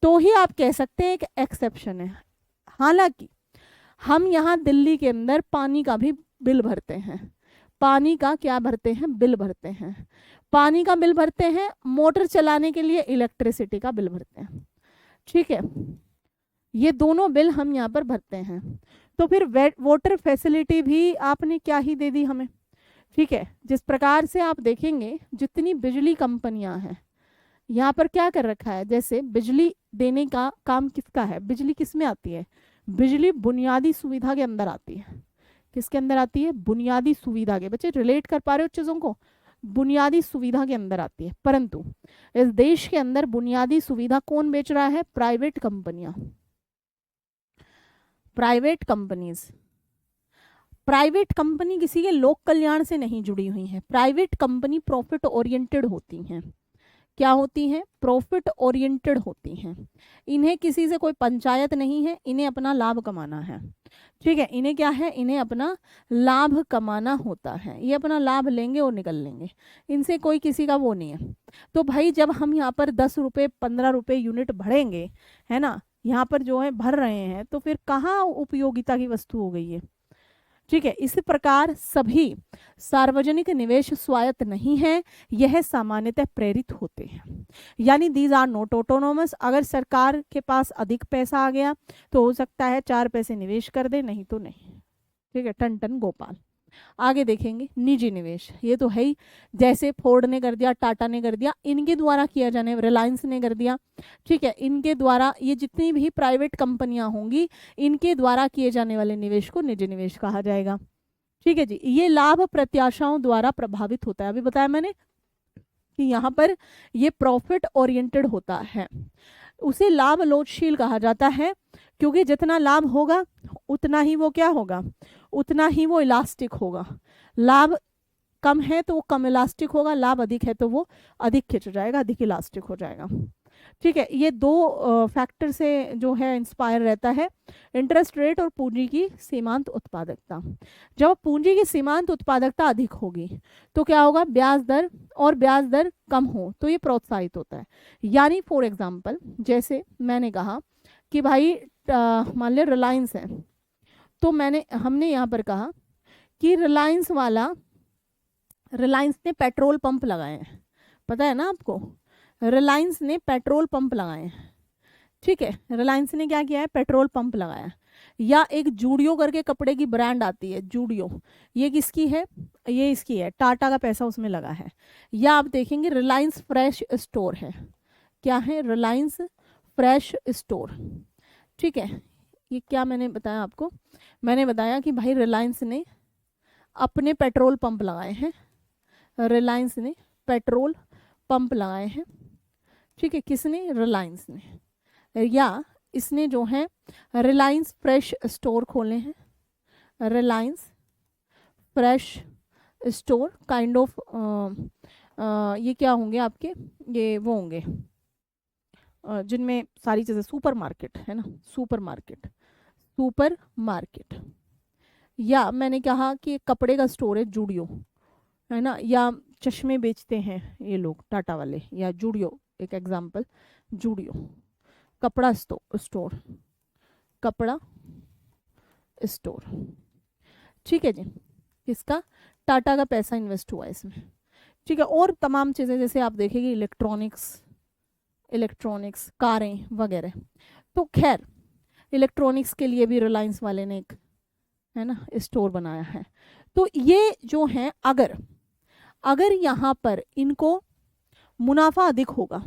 तो ही आप कह सकते हैं एक एक्सेप्शन है। हालांकि हम यहाँ दिल्ली के अंदर पानी का भी बिल भरते हैं, पानी का क्या भरते हैं, बिल भरते हैं, पानी का बिल भरते हैं, मोटर चलाने के लिए इलेक्ट्रिसिटी का बिल भरते हैं, ठीक है, ये दोनों बिल हम यहाँ पर भरते हैं। तो फिर वाटर फैसिलिटी भी आपने क्या ही दे दी हमें, ठीक है। जिस प्रकार से आप देखेंगे जितनी बिजली कंपनियां हैं, यहाँ पर क्या कर रखा है, जैसे बिजली देने का काम किसका है, बिजली किस में आती है, बिजली बुनियादी सुविधा के अंदर आती है, किसके अंदर आती है, बुनियादी सुविधा के, बच्चे रिलेट कर पा रहे हो चीज़ों को, बुनियादी सुविधा के अंदर आती है। परंतु इस देश के अंदर बुनियादी सुविधा कौन बेच रहा है, प्राइवेट कंपनियां, प्राइवेट कंपनीज। प्राइवेट कंपनी किसी के लोक कल्याण से नहीं जुड़ी हुई है, प्राइवेट कंपनी प्रॉफिट ओरिएंटेड होती हैं, क्या होती हैं, प्रॉफिट ओरिएंटेड होती हैं। इन्हें किसी से कोई पंचायत नहीं है, इन्हें अपना लाभ कमाना है, ठीक है, इन्हें क्या है, इन्हें अपना लाभ कमाना होता है, ये अपना लाभ लेंगे और निकल लेंगे, इनसे कोई किसी का वो नहीं है। तो भाई जब हम यहाँ पर 10 रुपये 15 रुपये यूनिट भरेंगे, है ना, यहाँ पर जो है भर रहे हैं, तो फिर कहाँ उपयोगिता की वस्तु हो गई है, ठीक है। इसी प्रकार सभी सार्वजनिक निवेश स्वायत्त नहीं है, यह सामान्यतः प्रेरित होते हैं, यानी दीज आर नॉट ऑटोनोमस। अगर सरकार के पास अधिक पैसा आ गया तो हो सकता है 4 पैसे निवेश कर दे, नहीं तो नहीं, ठीक है, टन टन गोपाल। आगे देखेंगे निजी निवेश, ये तो है ही, जैसे फोर्ड ने कर दिया, टाटा ने कर दिया, इनके द्वारा किया जाने, रिलायंस ने कर दिया, ठीक है, इनके द्वारा, ये जितनी भी प्राइवेट कंपनियां होंगी, इनके द्वारा किए जाने वाले निवेश को निजी निवेश कहा जाएगा, ठीक है जी। ये लाभ प्रत्याशाओं द्वारा प्रभावित होता है, अभी बताया मैंने कि यहाँ पर ये प्रॉफिट ओरिएंटेड होता है, उसे लाभ लोचशील कहा जाता है, क्योंकि जितना लाभ होगा उतना ही वो क्या होगा, उतना ही वो इलास्टिक होगा। लाभ कम है तो वो कम इलास्टिक होगा, लाभ अधिक है तो वो अधिक खिंच जाएगा, अधिक इलास्टिक हो जाएगा, ठीक है। ये दो फैक्टर से जो है इंस्पायर रहता है, इंटरेस्ट रेट और पूंजी की सीमांत उत्पादकता। जब पूंजी की सीमांत उत्पादकता अधिक होगी तो क्या होगा, ब्याज दर, और ब्याज दर कम हो तो ये प्रोत्साहित होता है। यानी फॉर एग्जांपल, जैसे मैंने कहा कि भाई मान लिया रिलायंस है, तो हमने यहाँ पर कहा कि रिलायंस ने पेट्रोल पंप लगाए हैं, पता है ना आपको, रिलायंस ने पेट्रोल पंप लगाए हैं, ठीक है, रिलायंस ने क्या किया है, पेट्रोल पंप लगाया। या एक जूडियो करके कपड़े की ब्रांड आती है, जूडियो, ये किसकी है, ये इसकी है, टाटा का पैसा उसमें लगा है। या आप देखेंगे रिलायंस फ्रेश स्टोर है, क्या है, रिलायंस फ्रेश स्टोर, ठीक है। ये क्या मैंने बताया आपको, मैंने बताया कि भाई रिलायंस ने अपने पेट्रोल पंप लगाए हैं, रिलायंस ने पेट्रोल पंप लगाए हैं, ठीक है, किसने, रिलायंस ने। या इसने जो है रिलायंस फ्रेश स्टोर खोले हैं, Reliance fresh store kind of, ये क्या होंगे आपके, ये वो होंगे जिनमें सारी चीज़ें, सुपर मार्केट है ना, सुपर मार्केट, सुपर मार्केट, या मैंने कहा कि कपड़े का स्टोर है जूडियो, है ना, या चश्मे बेचते हैं ये लोग टाटा वाले, या जूडियो एक एग्जांपल, जूडियो कपड़ा स्टोर, कपड़ा स्टोर, ठीक है जी, किसका, टाटा का पैसा इन्वेस्ट हुआ है इसमें, ठीक है। और तमाम चीज़ें जैसे आप देखेंगे इलेक्ट्रॉनिक्स कारें वगैरह। तो खैर इलेक्ट्रॉनिक्स के लिए भी रिलायंस वाले ने एक, है ना, स्टोर बनाया है। तो ये जो है, अगर यहाँ पर इनको मुनाफा अधिक होगा,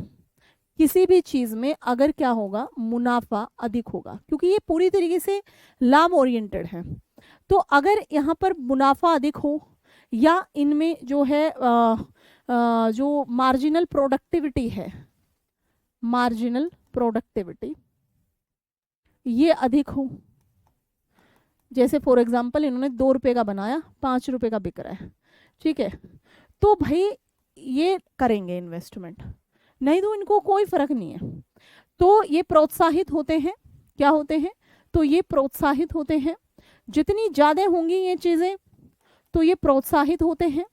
किसी भी चीज़ में अगर क्या होगा, मुनाफा अधिक होगा, क्योंकि ये पूरी तरीके से लाभ ओरिएंटेड है। तो अगर यहाँ पर मुनाफा अधिक हो, या इनमें जो है जो मार्जिनल प्रोडक्टिविटी है, मार्जिनल प्रोडक्टिविटी ये अधिक हो, जैसे फॉर एग्जांपल इन्होंने 2 रुपए का बनाया, 5 रुपए का बिक रहा है, ठीक है, तो भाई ये करेंगे इन्वेस्टमेंट, नहीं तो इनको कोई फर्क नहीं है। तो ये प्रोत्साहित होते हैं, क्या होते हैं, तो ये प्रोत्साहित होते हैं, जितनी ज़्यादा होंगी ये चीज़ें तो ये प्रोत्साहित होते हैं।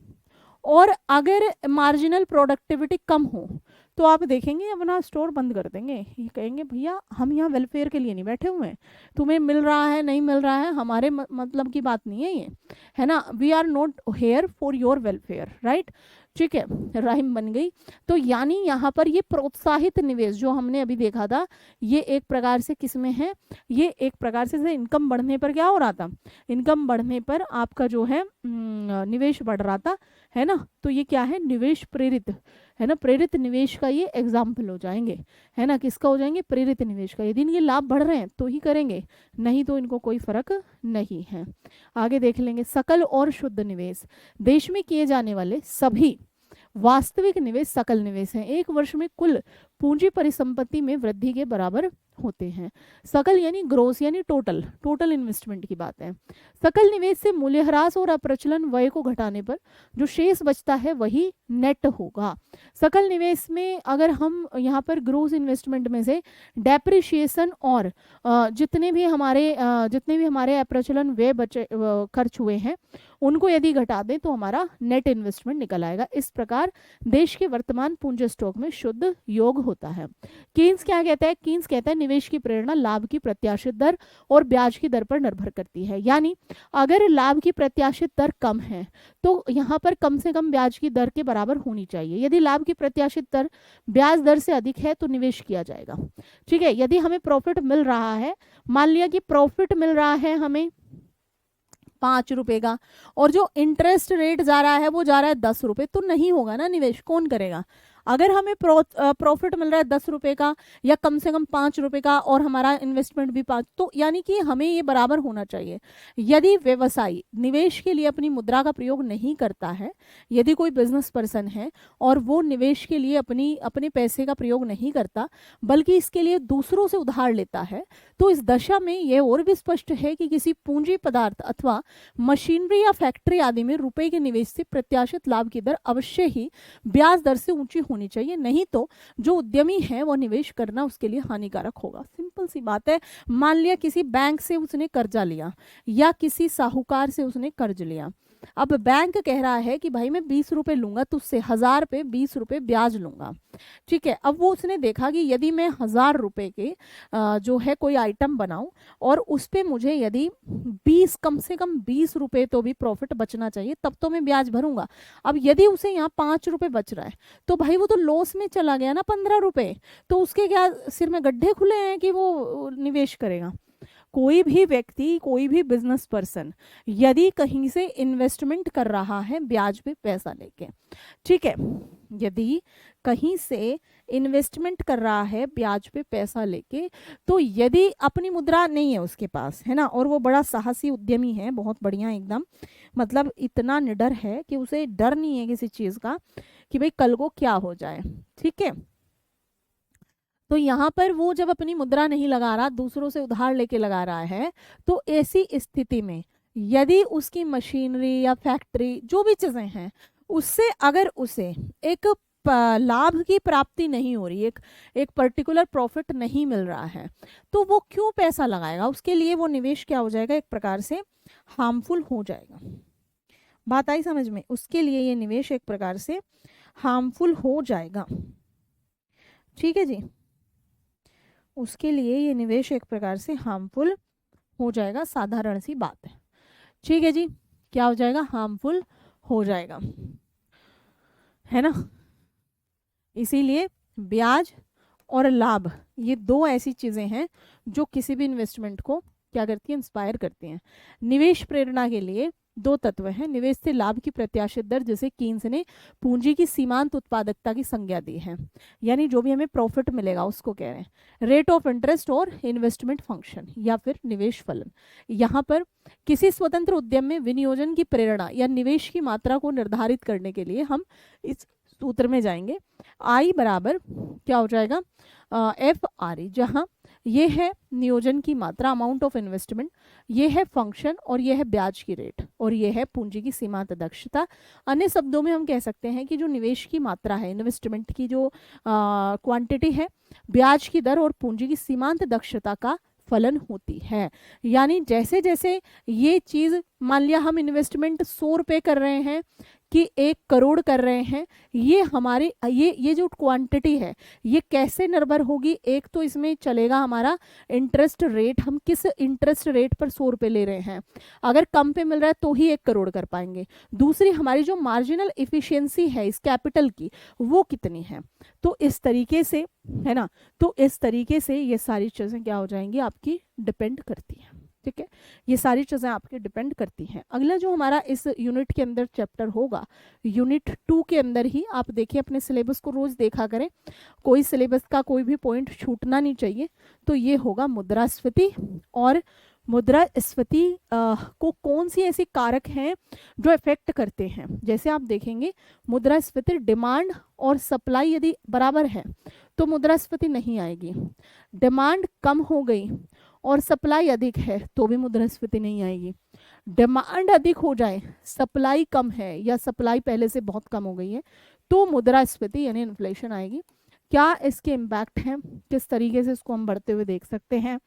और अगर मार्जिनल प्रोडक्टिविटी कम हो तो आप देखेंगे अपना स्टोर बंद कर देंगे, ये कहेंगे भैया हम यहाँ वेलफेयर के लिए नहीं बैठे हुए हैं, तुम्हें मिल रहा है नहीं मिल रहा है हमारे मतलब की बात नहीं है ये, है ना, we are not here for your welfare, right, ठीक है, राइम बन गई। तो यानी यहाँ पर ये प्रोत्साहित निवेश जो हमने अभी देखा था, ये एक प्रकार से किस में है, ये एक प्रकार से इनकम बढ़ने पर क्या हो रहा था, इनकम बढ़ने पर आपका जो है निवेश बढ़ रहा था, है ना। तो ये क्या है, निवेश प्रेरित, है ना, प्रेरित निवेश का ये एग्जाम्पल हो जाएंगे, है ना, किसका हो जाएंगे, प्रेरित निवेश का। यदि इनके लाभ बढ़ रहे हैं तो ही करेंगे, नहीं तो इनको कोई फर्क नहीं है। आगे देख लेंगे, सकल और शुद्ध निवेश, देश में किए जाने वाले सभी वास्तविक निवेश सकल निवेश हैं, एक वर्ष में कुल पूंजी परिसंपत्ति में वृद्धि के बराबर होते हैं। सकल यानी ग्रोस यानी टोटल इन्वेस्टमेंट की बात है। सकल निवेश से मूल्यह्रास और अप्रचलन व्यय को घटाने पर जो शेष बचता है वही नेट होगा। सकल निवेश में अगर हम यहाँ पर ग्रोस इन्वेस्टमेंट में से डेप्रिशिएशन और जितने भी हमारे अप्रचलन व्यय बचे खर्च हुए हैं उनको यदि घटा दें तो हमारा नेट इन्वेस्टमेंट निकल आएगा। इस प्रकार देश के वर्तमान पूंजी स्टॉक में शुद्ध योग होता है। कीन्स क्या कहता है, कीन्स कहता है निवेश की प्रेरणा लाभ की प्रत्याशित दर और ब्याज की दर पर निर्भर करती है। यानी अगर लाभ की प्रत्याशित दर कम है तो यहाँ पर कम से कम ब्याज की दर के बराबर होनी चाहिए। यदि लाभ की प्रत्याशित दर ब्याज दर से अधिक है तो निवेश किया जाएगा, ठीक है। यदि हमें प्रॉफिट मिल रहा है, मान लिया कि प्रॉफिट मिल रहा है हमें 5 रुपए का और जो इंटरेस्ट रेट जा रहा है वो जा रहा है 10 रुपए, तो नहीं होगा ना निवेश, कौन करेगा। अगर हमें प्रॉफिट मिल रहा है 10 रुपए का या कम से कम 5 रुपए का और हमारा इन्वेस्टमेंट भी 5, तो यानी कि हमें ये बराबर होना चाहिए। यदि व्यवसायी निवेश के लिए अपनी मुद्रा का प्रयोग नहीं करता है, यदि कोई बिजनेस पर्सन है और वो निवेश के लिए अपने पैसे का प्रयोग नहीं करता बल्कि इसके लिए दूसरों से उधार लेता है, तो इस दशा में यह और भी स्पष्ट है कि किसी पूंजी पदार्थ अथवा मशीनरी या फैक्ट्री आदि में रुपए के निवेश से प्रत्याशित लाभ की दर अवश्य ही ब्याज दर से ऊंची होनी चाहिए, नहीं तो जो उद्यमी है वो निवेश करना उसके लिए हानिकारक होगा। सिंपल सी बात है। मान लिया किसी बैंक से उसने कर्जा लिया या किसी साहूकार से उसने कर्ज लिया, अब बैंक कह रहा है कि भाई मैं 20 रुपए लूंगा तुझसे, 1000 पे 20 रुपए ब्याज लूंगा, ठीक है। अब वो उसने देखा कि यदि मैं 1000 रुपए के जो है कोई आइटम बनाऊं और उस पे मुझे यदि 20 कम से कम 20 रुपए तो भी प्रॉफिट बचना चाहिए तब तो मैं ब्याज भरूंगा। अब यदि उसे यहाँ 5 रुपए बच रहा है तो भाई वो तो लॉस में चला गया ना 15 रुपए, तो उसके क्या सिर में गड्ढे खुले हैं कि वो निवेश करेगा। कोई भी व्यक्ति, कोई भी बिजनेस पर्सन यदि कहीं से इन्वेस्टमेंट कर रहा है ब्याज पे पैसा लेके, ठीक है, यदि कहीं से इन्वेस्टमेंट कर रहा है ब्याज पे पैसा लेके, तो यदि अपनी मुद्रा नहीं है उसके पास, है ना, और वो बड़ा साहसी उद्यमी है, बहुत बढ़िया एकदम, मतलब इतना निडर है कि उसे डर नहीं है किसी चीज का कि भाई कल को क्या हो जाए, ठीक है। तो यहाँ पर वो जब अपनी मुद्रा नहीं लगा रहा, दूसरों से उधार लेके लगा रहा है, तो ऐसी स्थिति में यदि उसकी मशीनरी या फैक्ट्री जो भी चीजें हैं उससे अगर उसे एक लाभ की प्राप्ति नहीं हो रही, एक पर्टिकुलर प्रॉफिट नहीं मिल रहा है, तो वो क्यों पैसा लगाएगा? उसके लिए वो निवेश क्या हो जाएगा, एक प्रकार से हार्मफुल हो जाएगा। बात आई समझ में? उसके लिए ये निवेश एक प्रकार से हार्मफुल हो जाएगा। ठीक है जी, उसके लिए ये निवेश एक प्रकार से हार्मफुल हो जाएगा, साधारण सी बात है। ठीक है जी, क्या हो जाएगा? हार्मफुल हो जाएगा, है ना। इसीलिए ब्याज और लाभ ये दो ऐसी चीजें हैं जो किसी भी इन्वेस्टमेंट को क्या करती है? इंस्पायर करती हैं। निवेश प्रेरणा के लिए दो तत्व हैं। निवेश से लाभ की प्रत्याशित दर, जिसे कीन्स ने पूंजी की सीमांत उत्पादकता की संज्ञा दी है, यानी जो भी हमें प्रॉफिट मिलेगा उसको कह रहे हैं। रेट ऑफ इंटरेस्ट और इन्वेस्टमेंट फंक्शन या फिर निवेश फलन। यहाँ पर किसी स्वतंत्र उद्यम में विनियोजन की प्रेरणा या निवेश की मात्रा को निर्धारित करने के लिए हम इस सूत्र में जाएंगे। आई बराबर क्या हो जाएगा? एफ आर ई, जहाँ ये है नियोजन की मात्रा, अमाउंट ऑफ इन्वेस्टमेंट, ये है फंक्शन और ये है ब्याज की रेट और ये है पूंजी की सीमांत दक्षता। अन्य शब्दों में हम कह सकते हैं कि जो निवेश की मात्रा है, इन्वेस्टमेंट की जो क्वांटिटी है, ब्याज की दर और पूंजी की सीमांत दक्षता का फलन होती है। यानी जैसे जैसे ये चीज, मान लिया हम इन्वेस्टमेंट 100 रुपये कर रहे हैं कि 1 करोड़ कर रहे हैं, ये हमारे ये जो क्वांटिटी है ये कैसे निर्भर होगी? एक तो इसमें चलेगा हमारा इंटरेस्ट रेट, हम किस इंटरेस्ट रेट पर 100 रुपये ले रहे हैं, अगर कम पे मिल रहा है तो ही 1 करोड़ कर पाएंगे। दूसरी, हमारी जो मार्जिनल इफिशियंसी है इस कैपिटल की, वो कितनी है। तो इस तरीके से, है ना, तो इस तरीके से ये सारी चीज़ें क्या हो जाएंगी? आपकी डिपेंड करती हैं। ठीक है, ये सारी चीज़ें आपके डिपेंड करती हैं। अगला जो हमारा इस यूनिट के अंदर चैप्टर होगा, यूनिट 2 के अंदर ही, आप देखिए अपने सिलेबस को रोज देखा करें, कोई सिलेबस का कोई भी पॉइंट छूटना नहीं चाहिए। तो ये होगा मुद्रास्फीति, और मुद्रास्फीति को कौन सी ऐसी कारक हैं जो इफेक्ट करते हैं। जैसे आप देखेंगे मुद्रास्फीति, डिमांड और सप्लाई यदि बराबर है तो मुद्रास्फीति नहीं आएगी। डिमांड कम हो गई और सप्लाई अधिक है तो भी मुद्रास्फीति नहीं आएगी। डिमांड अधिक हो जाए, सप्लाई कम है या सप्लाई पहले से बहुत कम हो गई है, तो मुद्रास्फीति यानी इन्फ्लेशन आएगी। क्या इसके इम्पैक्ट हैं, किस तरीके से इसको हम बढ़ते हुए देख सकते हैं?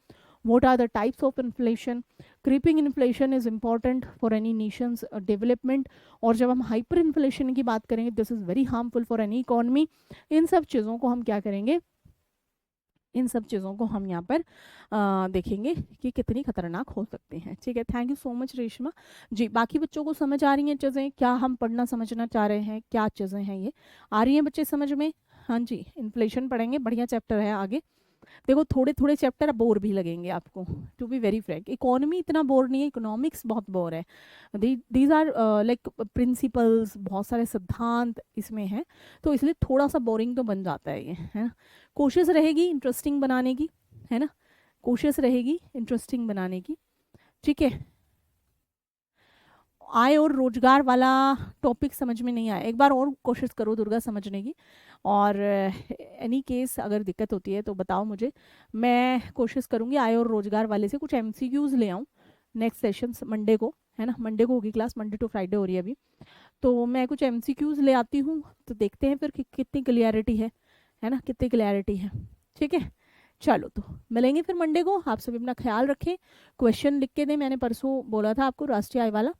What are the types of inflation? Creeping inflation is important for any nation's development. और जब हम हाइपर इन्फ्लेशन की बात करेंगे, this is very harmful for any economy. इन सब चीज़ों को हम क्या करेंगे? इन सब चीज़ों को हम यहाँ पर देखेंगे कि कितनी खतरनाक हो सकती हैं। ठीक है, thank you so much Reshma ji. बाकी बच्चों को समझ आ रही हैं चीज़ें? क्या हम पढ़ना समझना चाह रहे हैं, क्या चीज़ें हैं ये आ रही हैं बच्चे समझ में? हाँ जी, इन्फ्लेशन पढ़ेंगे, बढ़िया चैप्टर है आगे। देखो थोड़े थोड़े चैप्टर बोर भी लगेंगे आपको, to be very frank. Economy इतना बोर नहीं है, इकोनॉमिक्स बहुत बोर है। दीज आर लाइक प्रिंसिपल्स, बहुत सारे सिद्धांत इसमें हैं, तो इसलिए थोड़ा सा बोरिंग तो बन जाता है ये, है ना। कोशिश रहेगी इंटरेस्टिंग बनाने की, है ना, कोशिश रहेगी इंटरेस्टिंग बनाने की। ठीक है, आय और रोजगार वाला टॉपिक समझ में नहीं आया, एक बार और कोशिश करो दुर्गा समझने की। और एनी केस अगर दिक्कत होती है तो बताओ मुझे, मैं कोशिश करूँगी आय और रोजगार वाले से कुछ एमसीक्यूज़ ले आऊँ नेक्स्ट सेशन मंडे को, है ना। मंडे को होगी क्लास, मंडे टू फ्राइडे हो रही है अभी, तो मैं कुछ एमसीक्यूज़ ले आती हूँ, तो देखते हैं फिर कितनी क्लियरिटी है ना, कितनी क्लियरिटी है। ठीक है, चलो तो मिलेंगे फिर मंडे को। आप सभी अपना ख्याल रखें, क्वेश्चन लिख के दें, मैंने परसों बोला था आपको राष्ट्रीय आय वाला,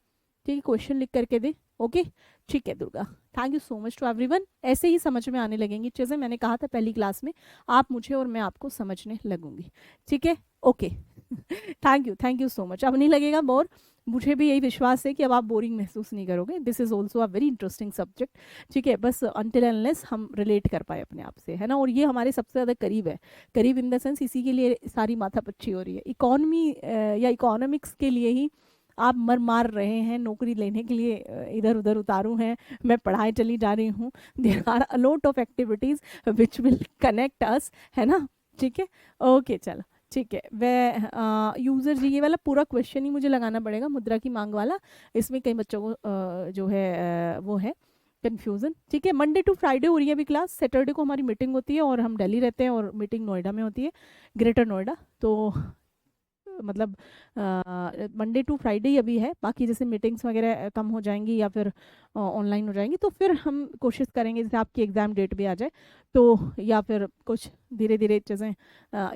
ठीक है, क्वेश्चन लिख करके दे। ओके, ठीक है Durga, thank you so much to everyone. ऐसे ही समझ में आने लगेंगी चीज़ें, मैंने कहा था पहली क्लास में आप मुझे और मैं आपको समझने लगूंगी। ठीक है, okay thank you so much. अब नहीं लगेगा बोर, मुझे भी यही विश्वास है कि अब आप बोरिंग महसूस नहीं करोगे। This is also a very interesting subject. ठीक है, बस अनटिल अनलेस हम रिलेट कर पाए अपने आप से, है ना, और ये हमारे सबसे ज़्यादा करीब है, करीब इन द सेंस इसी के लिए सारी माथापच्ची हो रही है। इकोनॉमी या इकोनॉमिक्स के लिए ही आप मर मार रहे हैं, नौकरी लेने के लिए इधर उधर उतारू हैं, मैं पढ़ाई चली जा रही हूँ। There are a lot of activities which will connect us, है ना। ठीक है, ओके चलो ठीक है। वह यूज़र जी, ये वाला पूरा क्वेश्चन ही मुझे लगाना पड़ेगा, मुद्रा की मांग वाला, इसमें कई बच्चों को जो है वो है कन्फ्यूज़न। ठीक है, मंडे टू फ्राइडे हो रही है अभी क्लास, सैटरडे को हमारी मीटिंग होती है और हम दिल्ली रहते हैं और मीटिंग नोएडा में होती है, ग्रेटर नोएडा। तो मतलब मंडे टू फ्राइडे ही अभी है, बाकी जैसे मीटिंग्स वगैरह कम हो जाएंगी या फिर ऑनलाइन हो जाएंगी तो फिर हम कोशिश करेंगे जैसे आपकी एग्ज़ाम डेट भी आ जाए तो, या फिर कुछ धीरे धीरे चीज़ें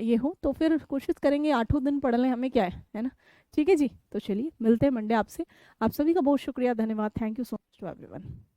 ये हो तो फिर कोशिश करेंगे 8 दिन पढ़ लें, हमें क्या है ना। ठीक है जी, तो चलिए मिलते हैं मंडे आपसे। आप सभी का बहुत शुक्रिया, धन्यवाद, thank you so much to everyone.